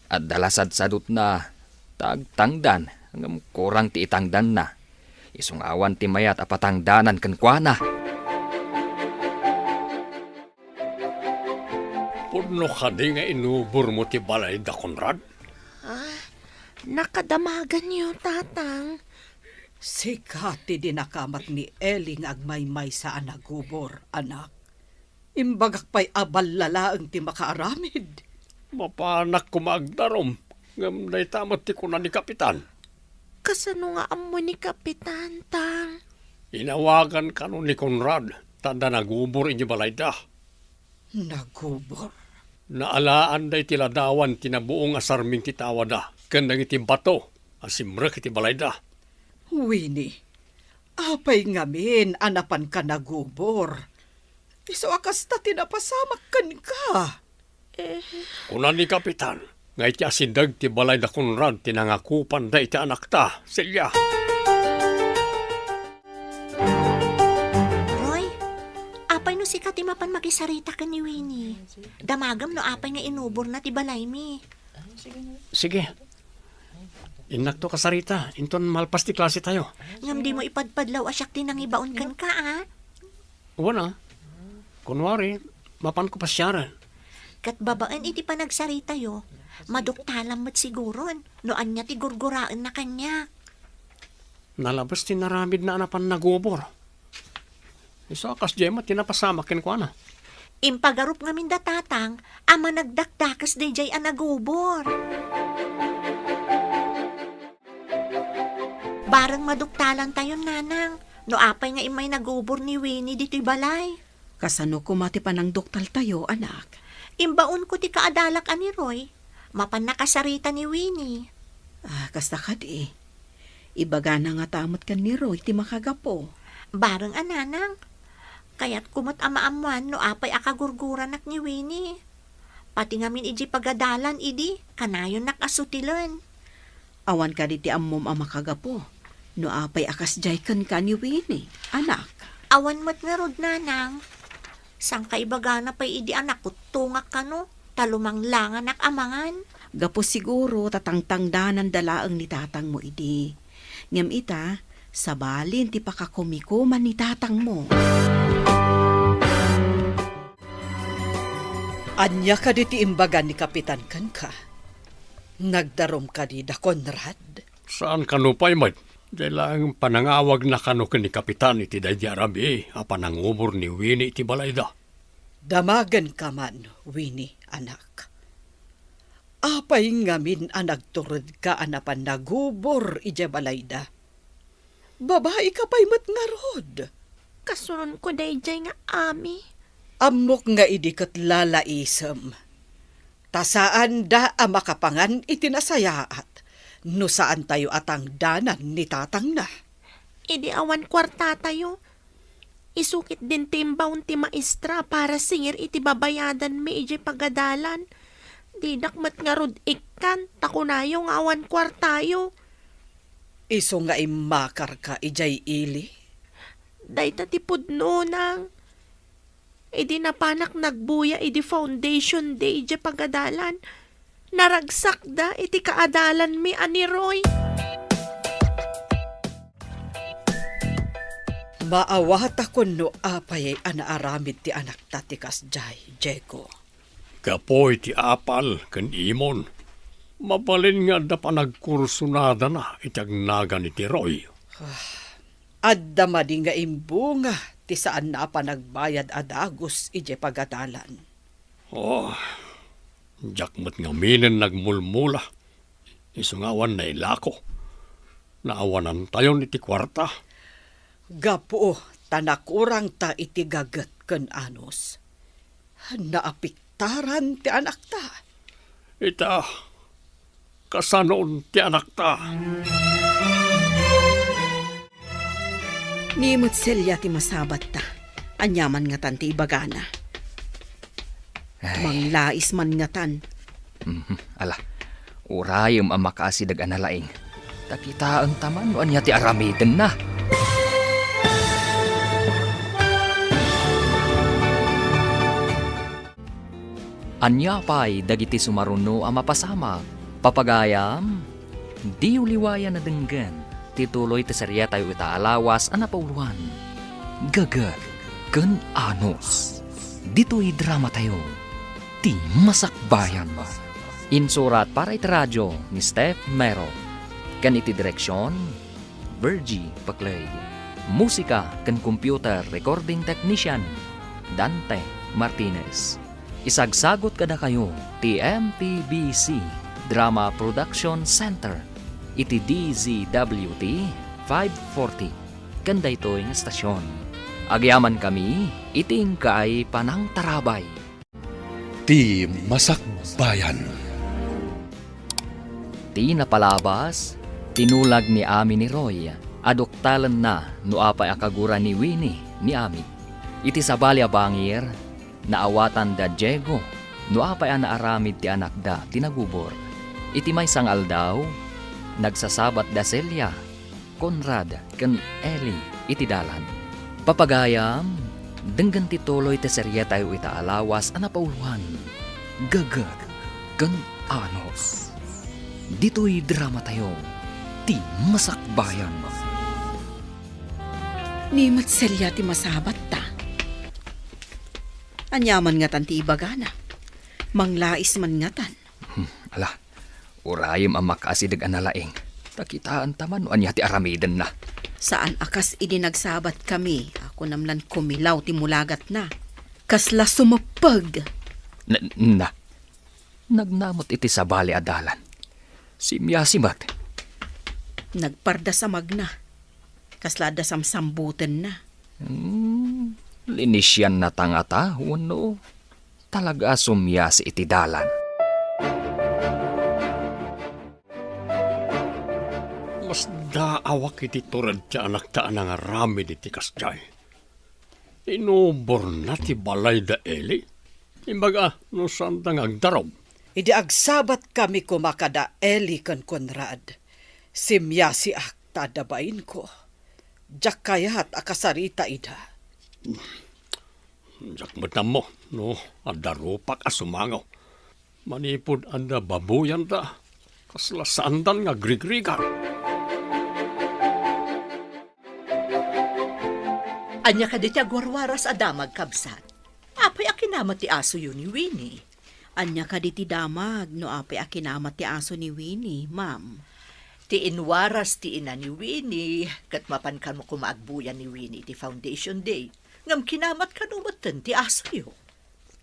At dalasad-sadot na. Tagtangdan. Ang kurang ti itangdan na. Isong awan ti mayat apatangdanan kan kuana. Pudno ka di nga inubor mo ti balay da Conrad. Nakadamagan niyo, tatang. Sikati din nakamat ni Eling agmaymay sa anagubor, anak. Imbagak pa'y abalala ang ti makaaramid. Mapanak ko maagdarom. Ngam day tamat ti kuna ni Kapitan. Kasano nga amo ni Kapitan, tang? Inawagan ka nun ni Conrad. Tanda nagubor inyo balay da. Nagubor. Naalaan day tiladawan tinabuong asarming titawa da. Kandang iti bato. Asimrek iti balay da. Winnie, apay ngamin anapan ka nagubor. Iso akas ta tinapasamak kan ka. Kuna ni Kapitan. Ngay ti asindag ti balay da Conrad tinangakupan da iti anak ta. Silya. Roy, apay no si Katimapan makisarita ka ni Winnie. Damagam no apay nga inubor na ti balay mi. Sige. Inak to kasarita. Inton malpas ti klase tayo. Ngam di mo ipadpadlaw asyak tinang ibaon kan ka, ah. Wana. Kunwari, mapan ko pasyaran. Kat babaan iti panagsarita yo, maduktalam mat siguron, no anya ti gurguraan na kanya. Nalabas ti naramid na anapan nagubor. Iso akas Gemma tinapasamakin ko na. Impagarup ngamin da tatang, ama nagdakdakas day jay anagubor. Barang maduktalan tayo nanang, no apay nga imay nagubor ni Winnie dito'y balay. Kasano kumati pa ng doktal tayo, anak? Imbaon ko ti kaadalak ani Roy, mapan nakasarita ni Winnie. Kasta ka di. Ibaga na nga tamot kan ni Roy, ti makagapo. Barang ananang, kaya't kumot amaamuan no apay akagurguran nak ni Winnie. Pati ngamin iji pagadalan idi, kanayon nakasutilan. Awan ka di ti ammom ang makagapo. No apay akas jay kan ka ni Winnie, anak. Awan mat nga rod nanang. Sang kaibaga na pa'y idi anak ko tungak ka no, talumang lang anak amangan. Gapo siguro tatangtangdanan dalaang ni tatang mo idi. Ngam ita, sabalin ti pakakumikuman ni tatang mo. Anya ka di ti imbagan ni Kapitan kan ka. Nagdarom ka di da Conrad. Saan kanupay mat? Dahil panangawag na kano ni Kapitan iti day di Arabi, panangubor ni Winnie iti balay da. Damagan ka man, Winnie, anak. Apay ngamin anagturod ka anapan nagubor ija balayda. Babae ka pa'y mat nga rod. Kasunon ko day jay nga ami. Amok nga idikat lalaisem. Tasaan da makapangan itinasayaat. No saan tayo atang danan ni tatang na. Idi awan kwarta tayo. Isukit din timbaon ti maestra para singir iti babayadan mi iji pagadalan. Di dakmat nga rod ikan, takunayo nga awan kwartayo. Iso nga imakar ka ijay ili. Day tatipod nang. Idi napanak nagbuya idi foundation day ije pagadalan. Naragsak da iti kaadalan mi ani Roy. Maawat ako no apay anaaramid ti anak tatikas jay, Diego. Kapoy ti apal kan imon. Mabalin nga da pa nagkursunada na itag naga ni ti Roy. Adda madi nga imbunga ti saan na pa nagbayad adagos ije pagadalan. Oh, jakmat nga minen nagmulmula. Isungawan na ilako. Naawanan tayo ni ti kwarta. Gapo, tanakurang ta iti gagat ken anos. Naapiktaran ti anak ta. Ita, kasanoon ti anak ta. Nimot selya ti masabat ta. Anyaman nga tan ti ibagana. Manglais man nga tan. Ala, urayom ang makaasidag analaing. Takita ang taman, anya ti aramiden na. Anya pa'y dagiti sumaruno ang mapasama. Papagayam, di uliwaya na denggan. Tituloy ti serya tayo itaalawas ang napauluan. Gagat ken anos. Dito'y drama tayo. Ti masakbayan. Insurat para iti radyo ni Steph Mero. Kan iti direksyon, Virgie Paclay. Musika kan computer recording technician, Dante Martinez. Isagsagot kada kayo, TMTBC Drama Production Center, iti DZWT 540. Ganda ito yung estasyon. Agyaman kami, iting kaay panang tarabay. Ti Masakbayan. Ti napalabas, tinulag ni Ami ni Roy, adoktalan na no apay akagura ni Winnie ni Ami. Iti sabali abangir, naawatan da Diego, no apay anaaramid ti anak da tinagubor. Iti may sangal daw, nagsasabat da Celia, Conrad, ken Ellie, iti dalan. Papagayam, denggan tituloy ti serya tayo itaalawas anapauluan. Gagat, ken anos. Dito'y drama tayo, ti masakbayan. Nimot selya ti masabat ta. Anyaman nga tan ti ibagana. Manglais man nga tan. Ala, urayom ang makaasidag analaing. Takitaan taman, anya ti aramiden na. Saan akas idinagsabat kami, ako namlan kumilaw ti mulagat na. Kasla sumapag. Nagnamot iti sabali adalan. Simyasimat. Nagparda sa magna. Kasla da samsambutan na. Linisyan na tangata, uno. Talaga sumyasi iti dalan. Mas daawak iti turad ti anak ta nga rami iti kasjay. Inubor na ti balay da Eli. Imbaga, no santang agdaraw. Idi agsabat kami kumakada Eli kan Conrad. Simya si akta dabain ko. Diyak kayat akasarita ida. Diyak matam mo, no, adarupak asumangaw. Manipod anda babuyan da. Kaslasandan nga grigrigan. Anya ka di ti agwarwaras adamag kabsat. Apay akinamat ti aso yun ni Winnie. Anya ka di ti damag, no apay akinamat ti aso ni Winnie, ma'am. Ti inwaras ti ina ni Winnie, kat mapankan mo kumaagbuyan ni Winnie ti Foundation Day. Ngam kinamat ka numatan ti aso yo.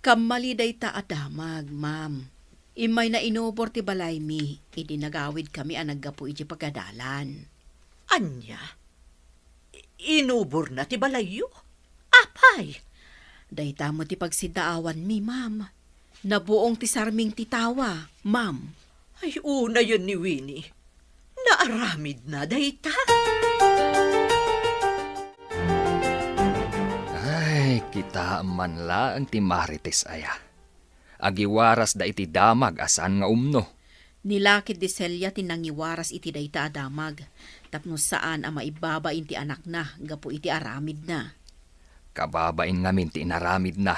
Kamaliday ta adamag, ma'am. Imay na inubor ti balay mi, idinagawid kami ang naggapu iti pagadalan. Anya? Inubor na ti balayo? Apay? Dayta mo ti pagsidaawan mi, ma'am. Nabuong ti sarming titawa, ma'am. Ay, una yun ni Winnie. Naaramid na, dayta. Ay, kita man la ang ti Marites aya. Agiwaras da iti damag asan nga umno. Nilakit di Celia tinangiwaras iti dayta adamag. Tapno saan ang maibaba inti anak na, gapo iti aramid na. Kababain ngamin ti inaramid na.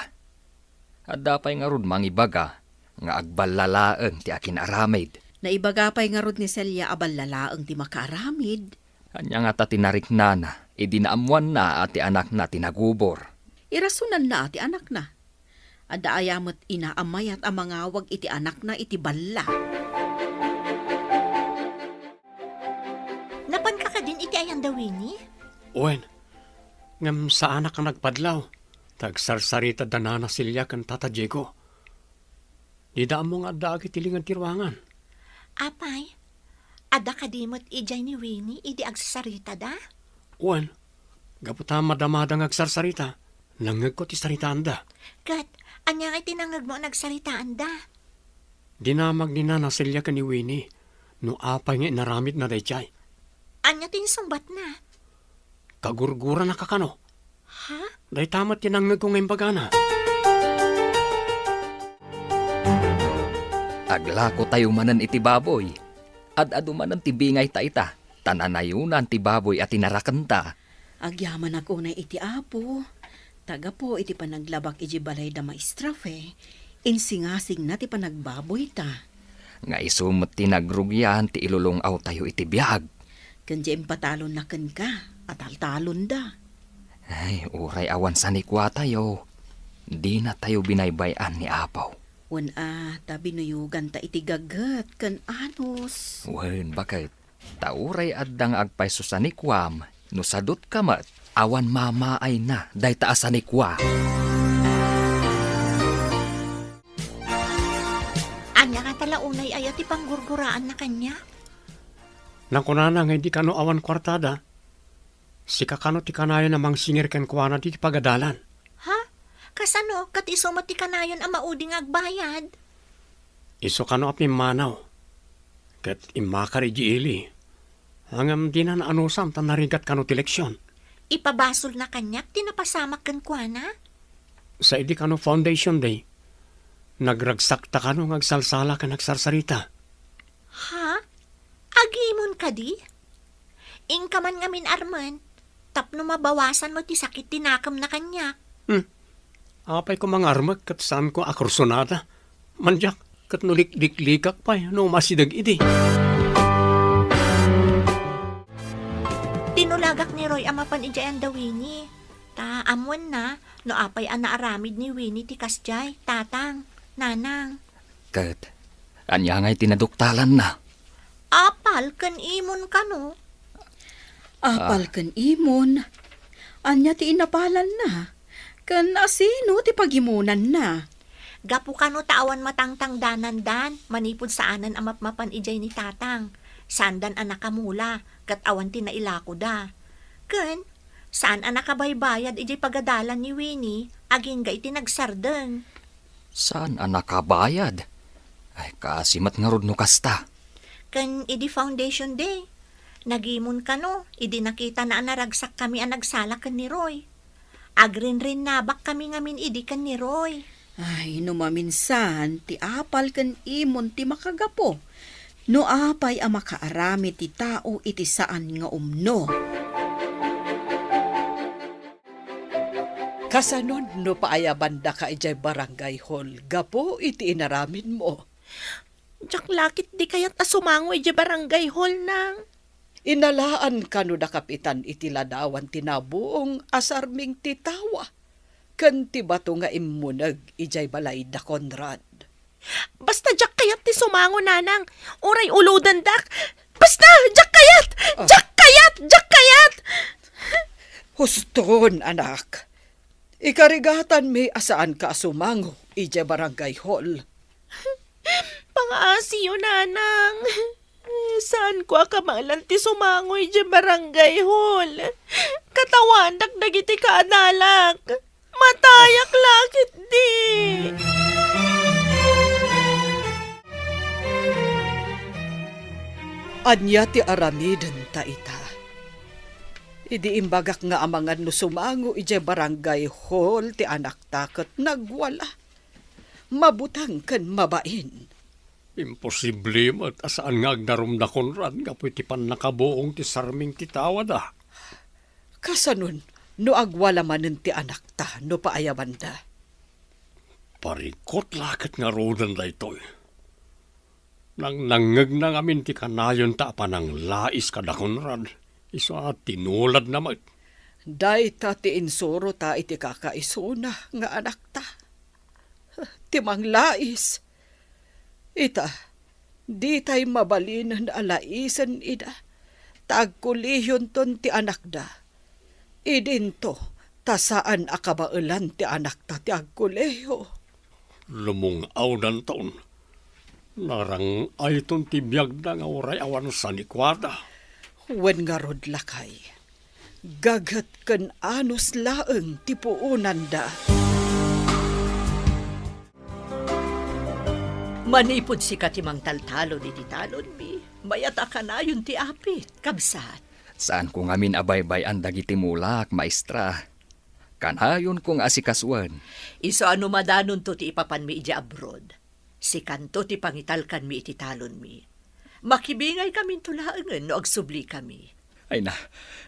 At dapay nga rod mangibaga, nga agbalalaeng ti akin aramid. Naibagapay nga rod ni Celia aballalaang ti makaaramid. Anya nga ta tinarik na, idinaamuan na at ti anak na tinagubor. Irasunan na ti anak na. Adda ayamot inaamayat ang mga wag iti anak na iti balla. Napan ka din iti ayan dawini? Uwen, ngam sa anak ang nagpadlaw. Tagsarsarita danana silya kan Tata Diego. Di daan mo nga daag itilingan tirwangan. Apay, ada kadimot ijay ni Winnie, idi agsasarita da? Uwen, gaputa madamadang agsarsarita. Nangag ko ti saritaan da. Kat, anya nga tinangag mo nagsaritaan da? Dinamag ni Nana Silya ka ni Winnie. No apay nga inaramid na daychay. Anya tinsumbat na? Kagurgura na kakano. Ha? Day tamat tinangag ko ngayon pagana. Aglako tayo manan iti baboy. Ad-adu manan ti bingay ta ita. Tananayunan ti baboy at tinarakanta. Agyaman ako na iti apo. Taga po iti panaglabak iti balay da maestrafe. Insingasing na ti panagbaboy ta. Nga isumot tinagrugyan ti ilulungaw tayo iti biyag. Kanya patalon na ken ka, atal-talon da. Ay, uray awan sa nikwa tayo. Di na tayo binaybayan ni Apaw. Tabi nuyugan ta iti gagat ken anos. Wen, bakit? Tauray addang agpayso sa nikwam. No sadot kamat, awan mamaay na, day taas sa nikwa. Anya nga talaunay ayat ipanggurguraan na kanya? Nang kunana nga hindi kano awan kwartada. Si kakano ti kanayo namang singer ken kuwana di pagadalan. Ha? Kasano, kat isumot ti kanayon ang mauding agbayad? Iso kano api manaw. Kat imakar iji ili. Hangam di na naanusam tan narigat kano ti leksyon. Ipabasol na kanyak, tinapasamak kan kuana? Sa idi kano foundation day. Nagragsak ta kano ngagsalsala ka nagsarsarita. Ha? Agimon ka di? Ingka man ngamin arman, tapno mabawasan mo ti sakit tinakam na kanya. Apay ko mga armag kat saan ko akursonada. Manjak kat nulik-liklikak pa no masidag idi. Tinulagak ni Roy amapan ijayan da Winnie. Ta amon na, no apay ana aramid ni Winnie ti kasjay, tatang, nanang. Kat, anya nga'y tinaduktalan na. Apal kan imon ka no? Apal ken imon. Anya ti inapalan na. Ken asino ti pagimunan na. Gapu ka no taawan matangtang danan manipod saanan amapmapan ijay ni tatang. Sandan anak kamula, kat awan tinailako da. Ken, saan anak kabaybayad ijay pagadalan ni Winnie, aging ga iti nagsardeng. Saan anak kabayad? Ay, kasimat nga rod no kasta. Ken idi foundation day. Nagimon ka no, idi nakita na naragsak kami ang nagsalak kan ni Roy. Agrin-rin nabak kami ngamin idi kan ni Roy. Ay, no maminsan, ti apal ken imon ti makagapo. No apay ang makaarami ti tao iti saan nga umno. Kasanon no paaya banda ka ijay barangay hall, gapo iti inaramin mo. Diyak lakit di kayat asumangoy di barangay hall nang. Inalaan ka no da kapitan iti ladawan tinabuong asarming titawa. Kan ti bato nga imunag ijay balay da Conrad. Basta diyak kayat ti sumango nanang. Uray uludan dak. Basta diyak kayat! Diyak kayat! Diyak kayat! Huston, anak. Ikarigatan may asaan ka sumango ijay barangay hall. Pangaasi yun, nanang. Saan ko akamalan ti sumangoy di barangay hall? Katawan dagdagiti kaadalak. Matayak lakit di. Anya ti aramiden ta ita. Idi imbagak nga amangan no sumango ijay barangay hall ti anak taket nagwala. Mabutang ken mabain. Imposible mat asaan nga agnarum na Conrad nga po iti pan nakabuong ti sarming ti tawad ah. Kasanon, no agwala manen ti anak ta, no paayaban da. Parikot lakat nga rodan da ito'y. Nang nangag na ngamin ti kanayon ta pa ng lais kada Conrad. Iso at tinulad naman. Day ta ti insuro ta iti kakaisuna nga anak ta. Timang lais. Ita, di tay mabalinan alaisan ida. Tagkuliyon ton ti anak da. Idinto, tasaan akabailan ti anak ta ti agkuliyo. Lumungaw dan taon. Narang ay ton ti biyag na nga oray awan sa nikwada. Wen nga rod lakay. Gagat ken anos laeng ti puunan da. Manipod si katimang taltalo ni ti talon mi. Mayata ka na yun ti api, kabsat. Saan ko ngamin abaybay ang dagiti mulak, maestra? Kanayon kong asikaswan. Iso ano madanon to ti ipapan mi ija abroad. Si kanto ti pangitalkan mi iti talon mi. Makibingay kami tulaangan no agsubli kami. Ay na,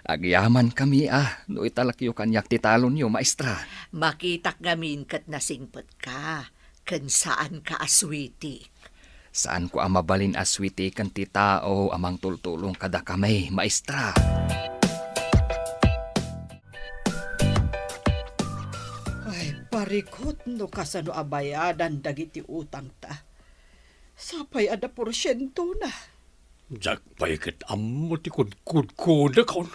agyaman kami no italakyo kanyak ti talon nyo, maestra. Makitak ngamin kat nasingpot ka. Kan saan ka aswiti. Saan ko amabalin aswiti kan ti tao amang tultulong kada kamay, maestra. Ay, parikot no kasano abayadan dagiti utang ta. Sapay ada porsyento na. Jak pa'y kat amo ti kudkuda kaon.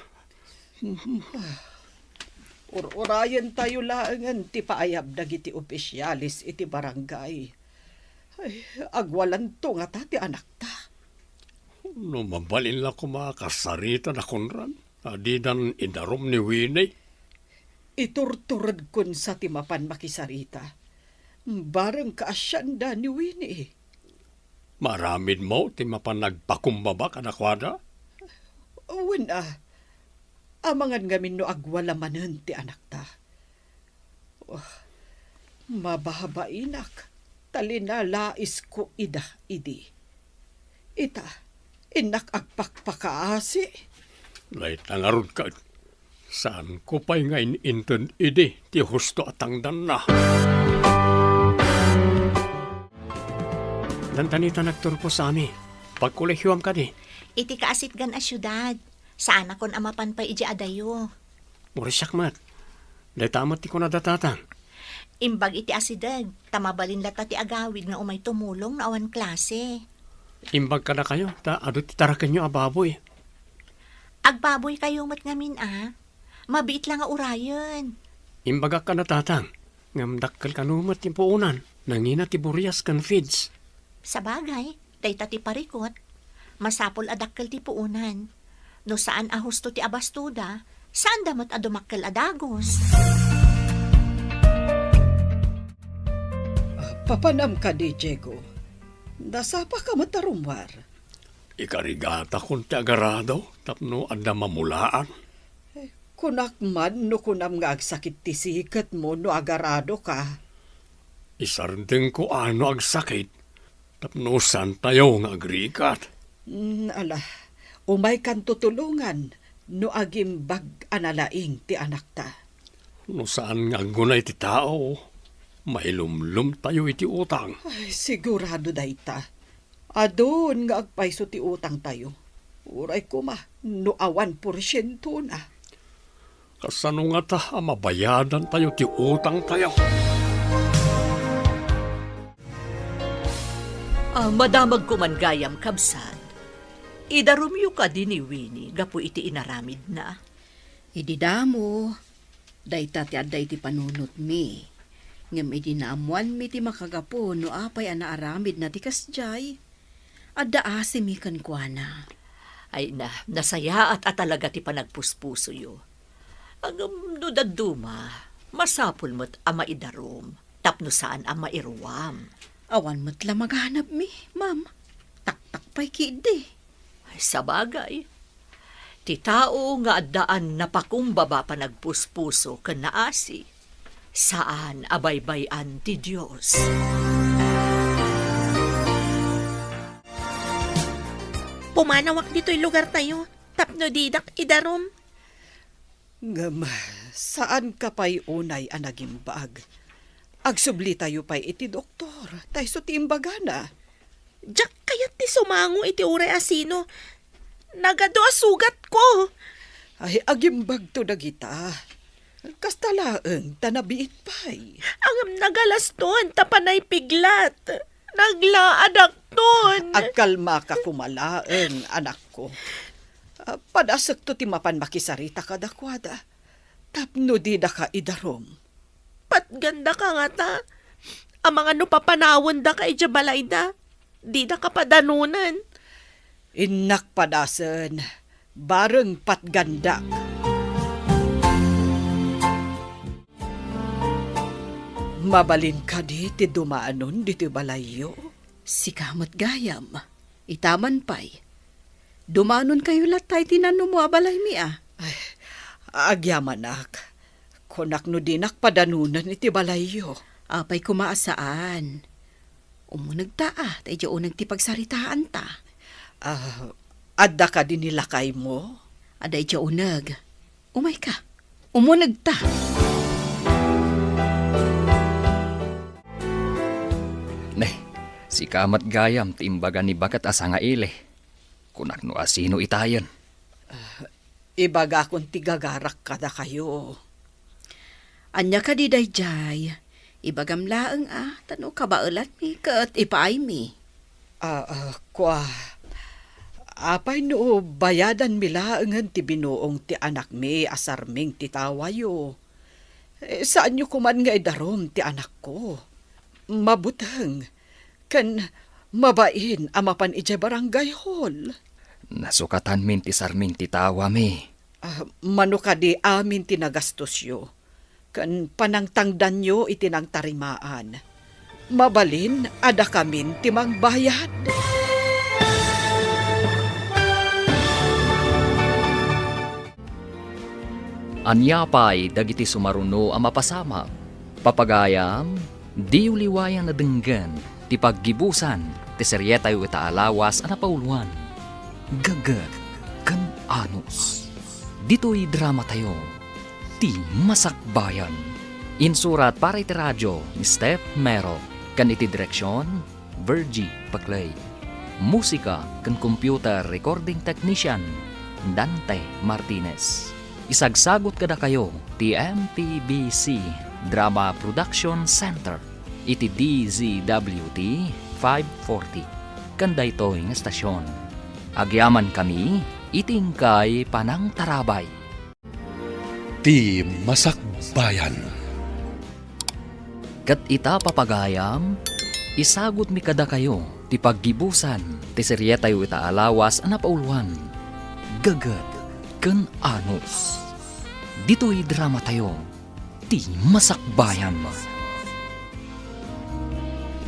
Urayan tayo laangan ti paayab dagiti opisyalis iti barangay. Ay, agwalan to nga ta ti anak ta. No mabalin lang ko makasarita na Conrad. Adi dan inarom ni Winnie. Iturturad kun sa timapan makisarita. Barang kaasyanda ni Winnie. Maramid mo ti mapanagpakumbaba ka na kwada. Uwan amangan ngamin no agwala manen ti anak ta. Oh, mabahabainak. Talinalais ko ida, idi. Ita, inak agpakpakaasi. Lait nangarod ka. Saan ko pa'y ngayon inton idi ti husto atangdan na. Dantanito nagturpo sa ami. Pagkulehyuam ka di. Iti kaasit gan a syudad. Saan akon amapan pa iji adayo. Murisak mat. Dahil tamat ti ko nadatatang. Imbag iti asidag, tamabalin lata ti agawid nga umay tumulong na awan klase. Imbag ka na kayo. Ado ti tarakan nyo ababoy. Agbaboy kayo mat ngamin Mabiit lang nga urayan. Imbagak ka na tatang. Ngamdakkal ka numat yung puunan. Nangina ti Burias kan feeds. Sa bagay, dayta ti parikot. Masapol adakkel ti puunan. No saan ahusto ti abastuda, saan damot adumakkel adagos. Papanam ka di, Diego. Nasapa ka matarumwar. Ikarigata kong ti agarado. Tapno anda mamulaan. Kunak man no kunam nga agsakit ti sikat mo no agarado ka. Isardeng ko ano agsakit. Tapno san tayo nga agrikat. Ala, umay kan tutulungan no agimbag analaing ti anak ta. No saan nga gunay ti tao. Mailumlum tayo iti utang. Ay, sigurado dayta. Adon nga agpaiso ti utang tayo. Uray ko no awan porsyento na. Kasano nga ta mabayadan tayo ti utang tayo. Madamag ko man gayam kabsat. Idarumyo ka din ni Winnie, gapu iti inaramid na. Ididamo, dayta ti aday ti panunot mi. Ngem idinaamuan mi ti makagapo no apay anaaramid na ti kasjay. Adda asi mi kan kuana. Ay na, nasaya at talaga ti panagpuspuso yo. Ang dudaduma, masapul mo't ama idarom, tapno saan ama iruwam. Awan mo't la maghanap mi, ma'am. Taktak pa'y kidi. Ay, sa bagay, ti tao nga addaan napakumbaba pa nagpuspuso kan naasi, saan abaybayan ti Diyos. Pumanawak dito'y lugar tayo. Tapno didak idarom. Ngam, saan ka pa'y unay ang nagimbag? Agsubli tayo pa'y iti doktor, tayo so tiimbagana. Jack kayat ti sumango iti ure asino. Nagado sugat ko. Ay, agimbag to na kita. Kastalaang tanabiit pa'y. Ang nagalaston, tapanay piglat. Naglaadak ton. Agkalma ka kumalaang, anak ko. Padasak to ti mapan makisarita ka dakwada. Tapno di da ka idarom. Patganda ka nga ta. Ang mga nupapanawon da ka ijabalay da. Di da ka padanunan. Inak padasan, bareng patganda. Mabalin ka di ti dumaanon di ti balayo. Si kamot gayam, itaman pa'y. Dumanon kayo latay tinano mo abalay mi ah. Agyamanak, kunak no dinak padanunan iti balayo. Apay kumaasaan. Umunag ta ah, tayo unag ti pagsaritaan ta. Adda ka din nilakay mo? Aday tiyo unag. Umay ka, umunag ta. Neh, si kamat gayam timbaga ni bakat asa nga ile. Kunak no asino itayan. Ibaga kung tigagarak kada kayo. Anya ka di dayjay. Ibagam laeng ah, tano ka ba ulat mi kat ipaay mi. Kwa, apay no bayadan milaengan ti binuong ti anak mi asarming ti tawayo. Saan nyo kuman nga idarom ti anak ko? Mabutang, kan mabain amapan ije barangay hall. Nasukatan min ti sarming ti tawa mi. Mano ka di amin tinagastos yo. Kan panangtangdan nyo itinang tarimaan. Mabalin, ada kamin timang bayad. Anya pa'y dagiti sumaruno ang mapasama. Papagayam, di uliwayan na denggan, ti paggibusan, ti seryeta yu itaalawas ang napauluan. Gagad, kan anos. Dito'y drama tayo, ti masakbayan. Insurat para iti radyo ni Steph Mero, kan iti direksyon, Virgie Paclay. Musika kan computer recording technician, Dante Martinez. Isagsagot kada kayo ti MTBC Drama Production Center iti DZWT 540 kanda ito ng estasyon. Agyaman kami itingkay panang tarabay. Ti Masakbayan. Kat ita papagayam, isagot mi kada kayo ti paggibusan ti seryeta yu itaalawas ang napauluan. Gagad ken anos. Dito'y drama tayo, ti masakbayan.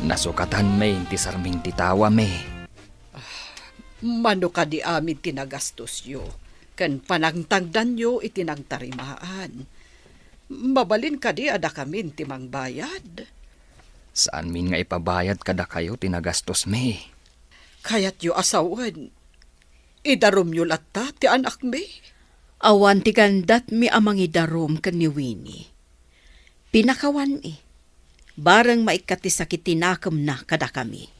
Nasukatan may ti sarming titawa me. Mano ka di amin tinagastos yo. Kan panangtangdan yo itinang tarimaan. Mabalin ka di ada kamin timang bayad. Saan min nga ipabayad kada kayo tinagastos me? Kayat yo asawan. Idarom yo latta ti anak mi. Awan ti kandat mi amang idarom kan ni Winnie. Pinakawan mi. Barang maikati sakit tinakam na kada kami.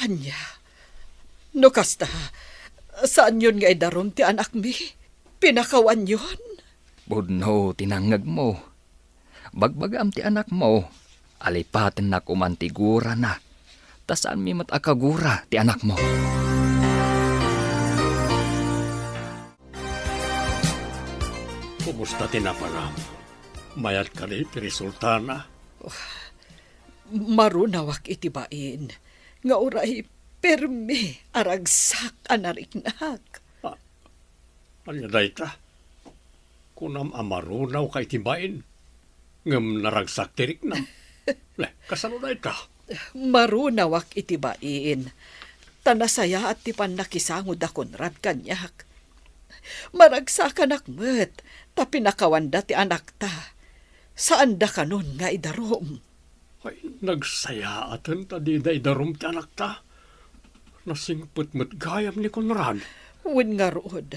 Anya, no kasta, saan yun nga idarom ti anak mi? Pinakawan yun? Budno, tinangag mo. Bagbagam ti anak mo. Alipatin na kumantigura na. Tasaan mi matakagura ti anak mo. Kumusta tinapanam? Mayat ka rin, resulta na. Marunawak itibain. Nga oray, permi, aragsak anariknak. Anya dayta? Kunam amarunaw ka itibain. Ngam naragsak tirik na. Leh, kasano dayta? Marunawak itibain. Tanasaya at tipan nakisangod akon rad kanyak. Maragsak anak met, ta pinakawanda ti anak ta. Saan da kanon nga idarom? Ay, nagsaya atan ta di da idarom ti anak ta. Nasingput mo't gayam ni Conrad. Wen nga rod.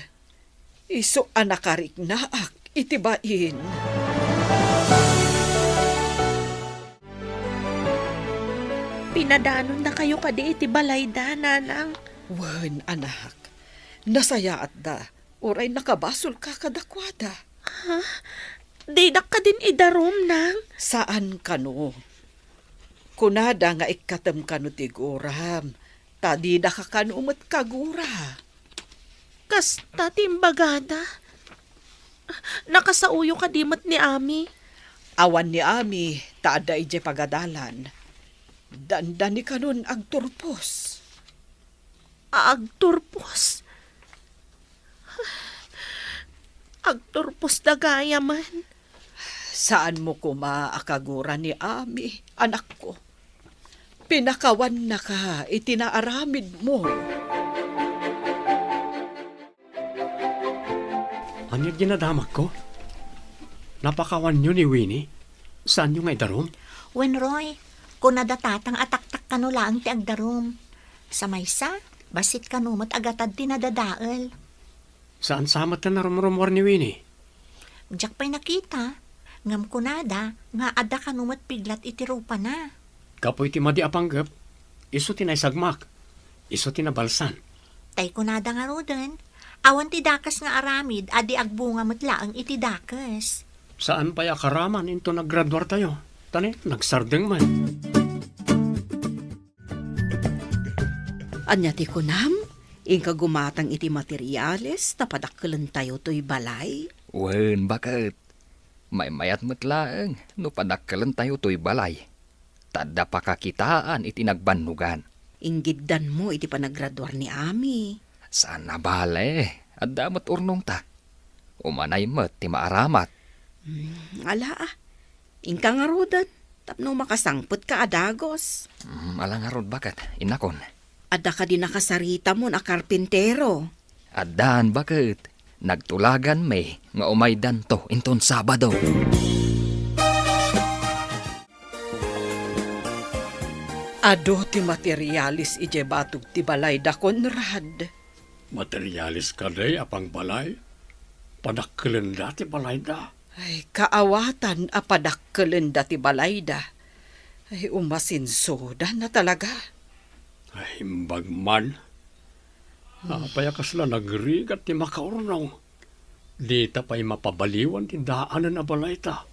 Iso anakarik naak itibain. Pinadanon na kayo kadi iti balayda, nanang. Wen anak. Nasayaat da. Oray nakabasol ka kadakwada. Didak ka din idarom, nang. Saan kano? Kunada nga ikatam kano tiguram. Tadida ka kano umat kagura. Kasta timbagada. Nakasauyo ka dimot ni Ami. Awan ni Ami, taada ije pagadalan. Dandan ni kanon agturpos. Agturpos. Agturpos da gaya man. Saan mo kumaakagura ni Ami, anak ko? Pinakawan na ka, itinaaramid mo. Ano yung ginadamag ko? Napakawan nyo ni Winnie? Saan nyo nga idarom? Wen Roy, kung nadatatang ataktak ka no lang ti agdarom. Sa maysa, basit ka no mat agatad ti nadadaal. Saan samat na narumrumor ni Winnie? Diyak pa'y nakita. Ngam kunada, nga ada ka no mat piglat itirupa na. Kapoy ti madi apanggap. Iso tinaysagmak. Iso tinabalsan. Tay kunada nga roden. Awan ti dakas nga aramid, adi agbunga mat laang iti dakas. Saan pa yakaraman into naggraduar tayo? Tani, nagsardeng man. Anya ti kunam, ingka gumatang iti materyales, tapadakkelan tayo to'y balay. Wen, bakit? May mayat matlaang, no padakkalan tayo to'y balay. Tada pakakitaan iti nagbannugan. Inggiddan mo iti panagraduar ni Ami. Saan na bale? At damat urnong ta. Umanay mat ti maaramat. Ala ingka nga rodan, tapno makasangput ka adagos. Alang arod bakit? Inakon. Ada ka din nakasarita mo na karpintero. Adan bakit? Nagtulagan may nga umaydan to inton Sabado. Ado ti materialis ije batog ti balay da Conrad. Materialis ka day apang balay. Padakkilan dati balay da. Ay, kaawatan apadakkelan da ti balay da. Ay, umasinsoda na talaga. Ay, bagman. Apaya ka sila nagrigat ti makaurnong. Di ta pa'y mapabaliwan ti daanan na balay ta.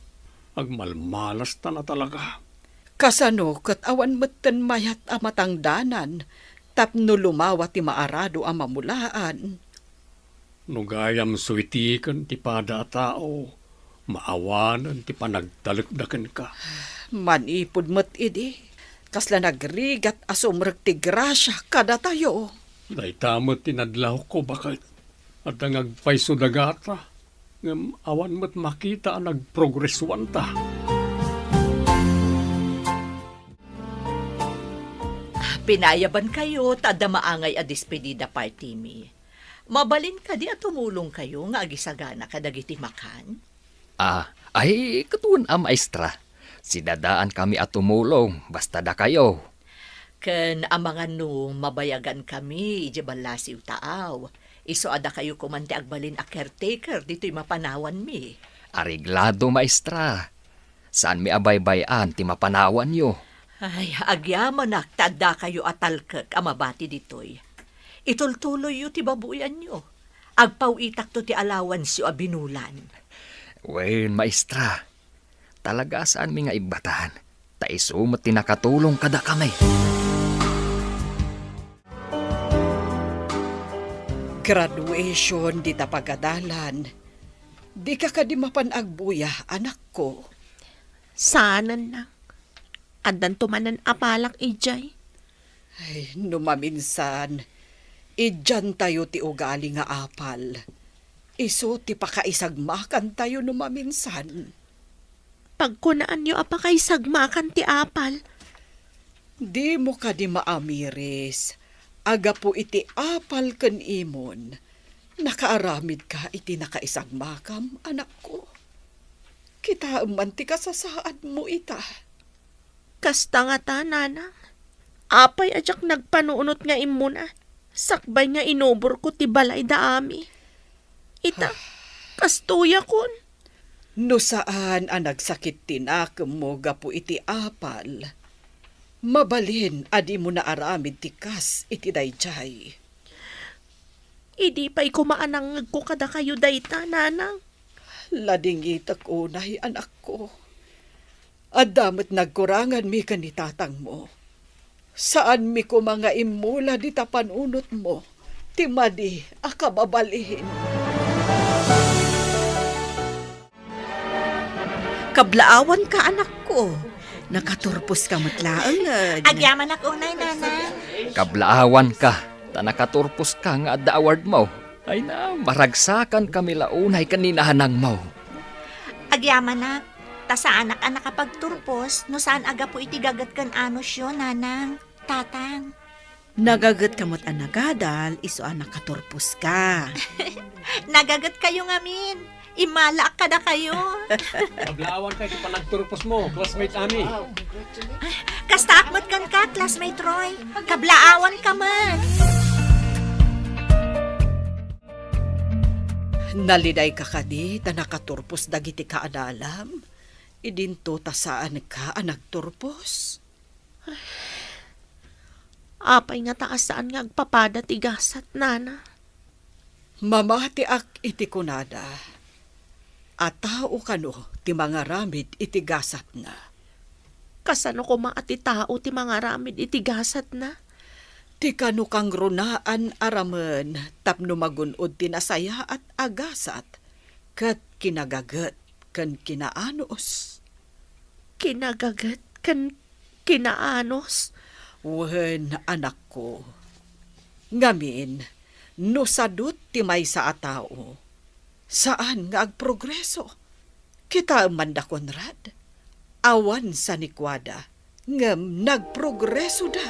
Agmalmalas ta na talaga. Kasano kat awan metten mayat amatang danan, tapno lumawa ti maarado a mamulaan. Nugayam suitikan ti pada tao. Maawanan ti panagtalukdakan ka. Manipod met idi, kasla nagrigat asumrek ti grasya kada tayo. Day tamot tinadlaw ko bakit. At ang agpayso dagata. Ngam awan mo't makita ang nagprogreswan ta. Pinayaban kayo, tada maangay a despedida party mi. Mabalin ka di at tumulong kayo nga agisagana kadagiti makan. Ay, katuan maestra. Sidadaan kami at tumulong, basta da kayo. Ken amangan no mabayagan kami, ije balasiw taaw. Iso ada kayo kumante agbalin a caretaker, dito'y mapanawan mi. Ariglado maestra. Saan mi abay-bayan ti mapanawan yo? Ay, agyaman na, tada kayo atalkek amabati ditoy. Itultuloy yu ti babuyan nyo. Agpawitak to ti allowance yu abinulan. Wen, maestra. Talaga saan mi nga ibatan? Taiso mo tinakatulong kada kami. Graduation di tapagadalan. Di ka di mapanagbuya, anak ko. Sana na. Adan tumanan apalak ijay. Ay, numaminsan, idyan tayo ti ugali nga apal. Iso ti pakaisagmakan tayo numaminsan. Pagkunaan nyo apakay sagmakan ti apal. Di mo ka di maamiris. Aga po iti apal ken imon. Nakaaramid ka iti nakaisagmakam, anak ko. Kita man ti kasasaad mo ita. Kasta nga ta, nanang. Apay ajak nagpanunot nga imuna. Sakbay nga inobor ko ti balay da ami. Ita, kastuya kon. No saan ang nagsakit tinakam mo gapu iti apal. Mabalin adi mo na aramid ti kas iti dayjay. Idi pa'y kumaanang ko kada kayo dayta, nanang. Lading itak unay anak ko. Adamot nagkurangan mi kanitatang mo. Saan mi ko mga imula di tapanunot mo. Timadi akababalhin. Kablaawan ka, anak ko. Nakaturpos ka matlaangad. Agyaman ako, unay, nanang. Kablaawan ka, ta nakaturpos ka nga adda award mo. Ay na, maragsakan kami launay kaninahanang mo. Agyaman na. Ta sa anak nakapagturpos, no saan aga po iti gagat kan anos yun, nanang. Tatang. Nagagat kamot anagadal, iso nakaturpos ka. Nagagat kayo ngamin. Imala ka na kayo. Paglawan ka, iti panagturpos mo, classmate Ami. Kastakmat kan ka, classmate Roy. Kablaawan ka man. Naliday ka kadi ta nakaturpos dagiti kaadalam. Idinto ta saan ka nagturpos. Apay nga taasaan nga agpapada ti gasat, nana. Mamati ak iti kunada. At tao kano ti mga ramid iti gasat na. Kasano ko maati tao ti mga ramid iti gasat na. Ti kano kang runaan aramen tapno magunod tinasaya at agasat. Kat kinagagat kan kinaanos. Kinagagat kan kinaanos. Wen anak ko. Ngamin, no sadut ti may sa atao. Saan nga agprogreso? Kita manda Conrad. Awan sa nikwada. Ngem nagprogreso da.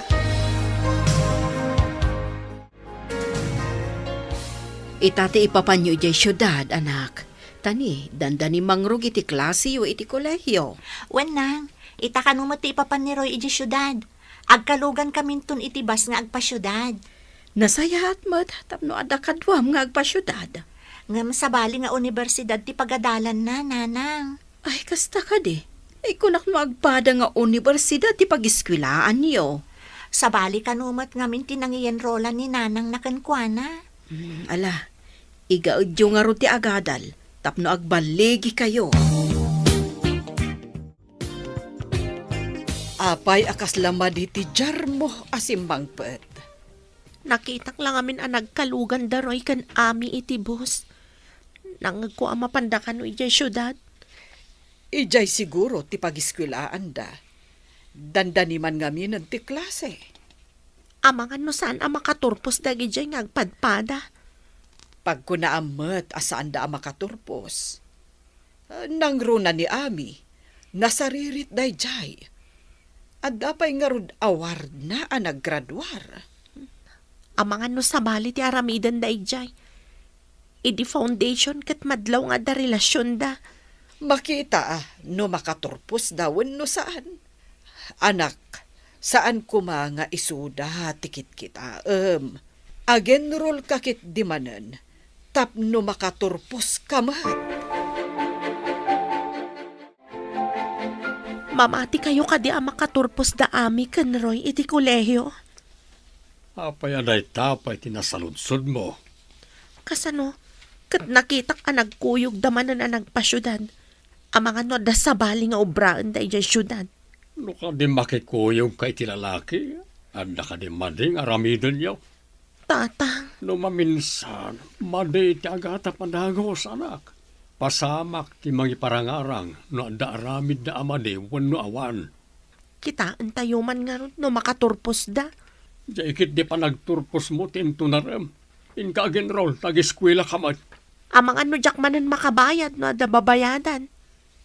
Itati ipapanyo ijay syudad, anak. Tani, dandani mangrug iti klase o iti kolehyo. Wen nang, itakanumot ti ipapan ni Roy iti syudad. Agkalugan kamintun iti bas nga agpasyudad. Nasayahat mo't tapno ada kadwam nga agpasyudad. Ngam sa bali nga universidad ti pagadalan na, nanang. Ay, kasta ka di. Ay, kunak no agpada nga universidad ti pag-iskwilaan niyo. Sa bali kanumat ngamin tinangiyenrolan ni nanang nakankwana. Ala, igaudyo nga ro ti agadal. Tapno agbaligi kayo. Apay akas lamadi ti jar mo asimbang pet. Nakitak lang amin ang nagkalugan daroy kan ami iti bus. Nangag ko ang mapandakan no ijay syudad. Ijay siguro ti pag-iskwilaan da. Dandani man ngamin ti klase. Amangan no saan ang makaturpos dagi jay nga agpadpada. Pag kunaamet asaan da makaturpos. Nangruna ni Ami, nasaririt day jay. At dapay nga rod award na ang naggraduar. Amangan no sa bali ti aramidan da ijay. Idi foundation kat madlaw nga da relasyon da. Makita no makaturpos dawon no saan. Anak, saan kuma nga isuda tikit kita. Agenrol kakit dimanen. Tapno makaturpos kamat. Mamati kayo kadi ang makaturpos da ami kan Roy iti kolehyo. Apay aday tapay tinasaludsod mo. Kasano, kat nakitak ang nagkuyog damanan ang nagpasyudad. Ang mga no da sabali nga obraan da ijay syudad. No ka di makikuyog kay ti lalaki. Anda ka di mading aramidon yaw. Tatang, No maminsan, madi ti agata pandagos anak. Pasamak ti mga parangarang no anda aramid na amadi wano awan. kitaan tayo man nga ron no makaturpos da. Jaikit di pa nagturpos mo tinto na rem. Inka-enroll, tag-eskwela ka man. Amang ano jak manan makabayad no da babayadan.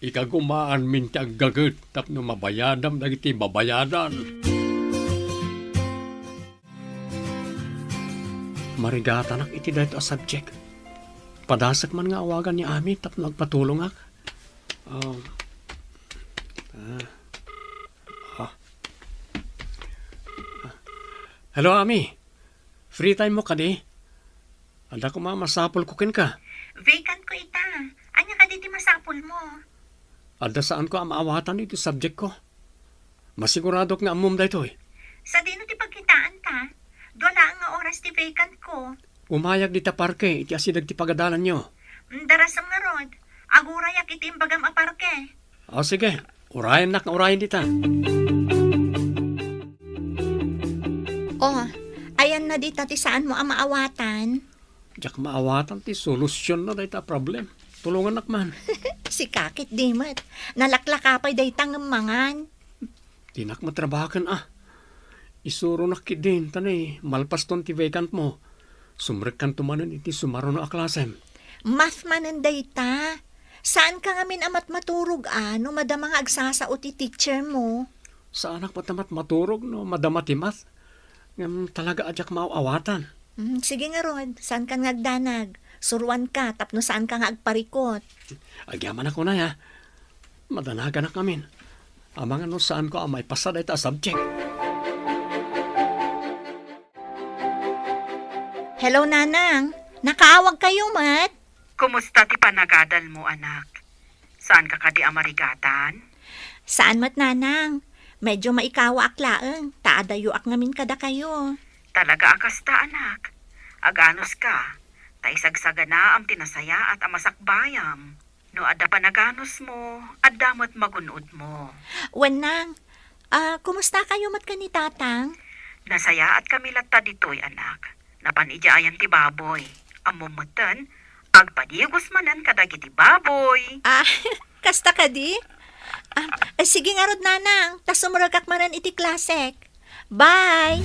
Ikagumaan min ti aggaget tapno mabayadam dagiti babayadan. Marigatanak iti dahito a subject. Padasak man nga awagan ni Ami tapno agpatulong ak. Hello, Ami. Free time mo ka di? Ada ko masapol kukin ka. Vacant ko ita. Anya ka diti masapul mo. Ada saan ko maawatan ito subject ko. Masigurado nga amom da ito eh. Sa dino ti pagkitaan ta. Dola nga oras ti vacant ko. Umayag di ta parke, iti asidag ti pagadalan nyo. Darasam nga rod. Agurayak iti imbagam aparke. O sige, urayan nak na urayan di ta. Oh, ayan na dita ti saan mo ang maawatan. Diyak maawatan ti solusyon na da ita problem. Tulungan nakman. Si kakit dimat. Nalaklakapay day tangamangan. Tinak matrabahakan ah. Isuro nakit din, tanay, malpas ton ti vacant mo. Sumrek kan tumanan iti sumaro na aklasem. Math manan dayta. Saan ka ngamin amat maturog ano madamang agsasao ti teacher mo? Sa anak patamat maturog no, madama ti math. Ngam talaga adyak maawatan. Sige nga Rod, saan ka ngagdanag? Suruan ka, tapno saan ka nga agparikot? Agyaman ako na ya. Madanagan na kamin. Amang ano saan ko may pasada ita subject. Hello, Nanang. Nakaawag kayo, Mat? Kumusta ti panagadal mo, anak? Saan ka kadi amarigatan? Saan, Mat, Nanang? Medyo maikawa aklaeng. Taadayo ak ngamin kada kayo. Talaga akasta, anak. Aganos ka. Taisagsaga na am tinasaya at amasakbayam. No adda panaganos mo, addamat magunod mo. Wenang, kumusta kayo, Mat, kani Tatang? Nasaya at kami latta ditoy, anak. Napanidyayan ti baboy. Amumutan, agpadigos manan kadagiti baboy. Kasta ka di? Sige nga Rod, Nanang. Tas sumuragak manan iti klasek. Bye!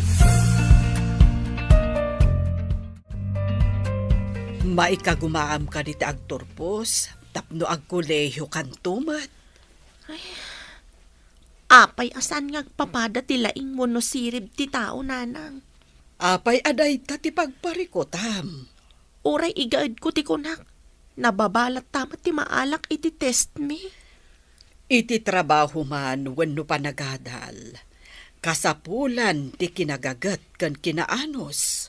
Maikagumaam ka diti agturpos, tapno agkolehiyo kan tumat. Apay asan ngagpapada ti laing mo no sirib ti tao, Nanang. Apay aday ta ti pagparikotam. Uray igaad ko ti kunak. Nababalat tamat ti maalak iti test me. Iti trabaho man wenno panagadal. Kasapulan ti kinagagat kan kinaanos.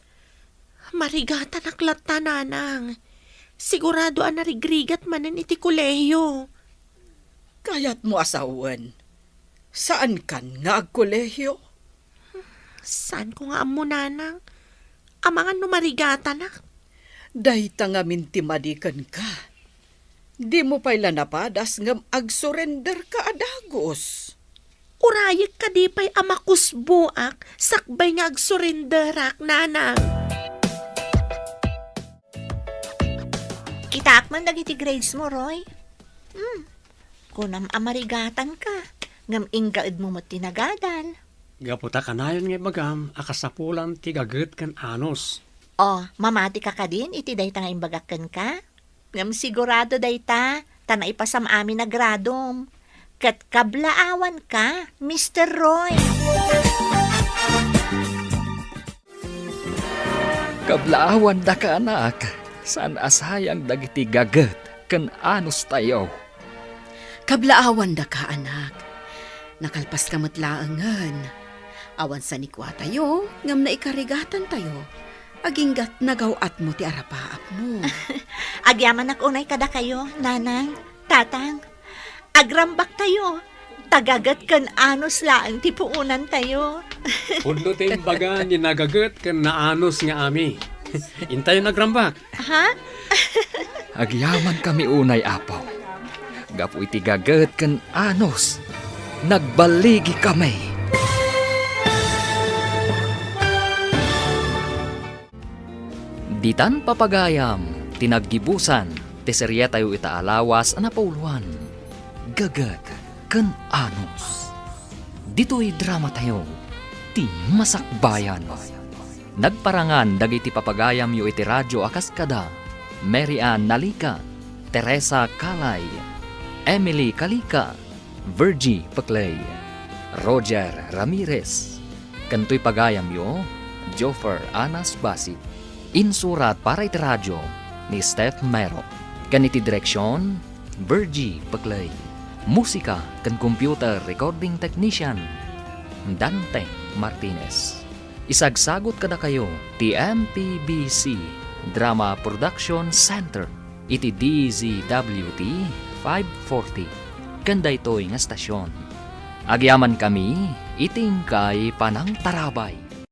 Marigatan aklat ta, Nanang. Sigurado ang narigrigat manan iti kolehiyo. Kayat mo asawan. Saan kan nga agkolehiyo? Saan ko nga amo, Nanang? Amangan no marigatan ak. Dayta nga mintimadikan ka. Di mo pa'y napadas ngam ag-surrender ka adagos. Urayag ka di pa'y amakusbuak, sakbay nga agsurenderak, Nanang. Kitaak man dagiti grades mo, Roy. Kunam amarigatan ka. Ngam inggaad mo mo tinagadan. Gaputa kanayon nga bagam, akasapulan ti gaget kan anos. Oh, mamati ka din, iti dayta nga imbagakan ka. Ngam sigurado dayta, tanay pa sa amin na gradom. Kat kablaawan ka, Mr. Roy. Kablaawan da ka anak. Saan asayang dagiti gaget ken anos tayo. Kablaawan da ka, anak. Nakalpas ka matlaangan. Awan sa nikwa tayo, ngam na ikarigatan tayo. Aginggat nagawat mo ti arapaap mo. Agyaman ak unay kada kayo, Nanang, Tatang. Agrambak tayo. Tagagat kan anos laang tipuunan tayo. Pudlo ti imbaga ni nagaget kan naanos nga ami. Intay nagrambak. Ha? Agyaman kami unay apaw. Gapu iti gaget ken anos. Nagbaligi kami. Ditan papagayam, tinaggibusan, teserya tayo itaalawas anapauluan. Gaget ken anos. Dito'y drama tayo, ti masakbayan. Nagparangan dagiti papagayam yu iti radyo akas kada, Mary Ann Nalika, Teresa Kalay, Emily Kalika, Virgie Paclay, Roger Ramirez. Kanto'y pagayam yu, Joffer Anas Basit. Insurat para iti radyo ni Steph Mero. Kaniti direksyon, Virgie Paclay. Musika kan computer recording technician, Dante Martinez. Isagsagot kada kayo ti MPBC Drama Production Center iti DZWT 540 kanday toy nga stasyon. Agyaman kami iting kay Panang Tarabay.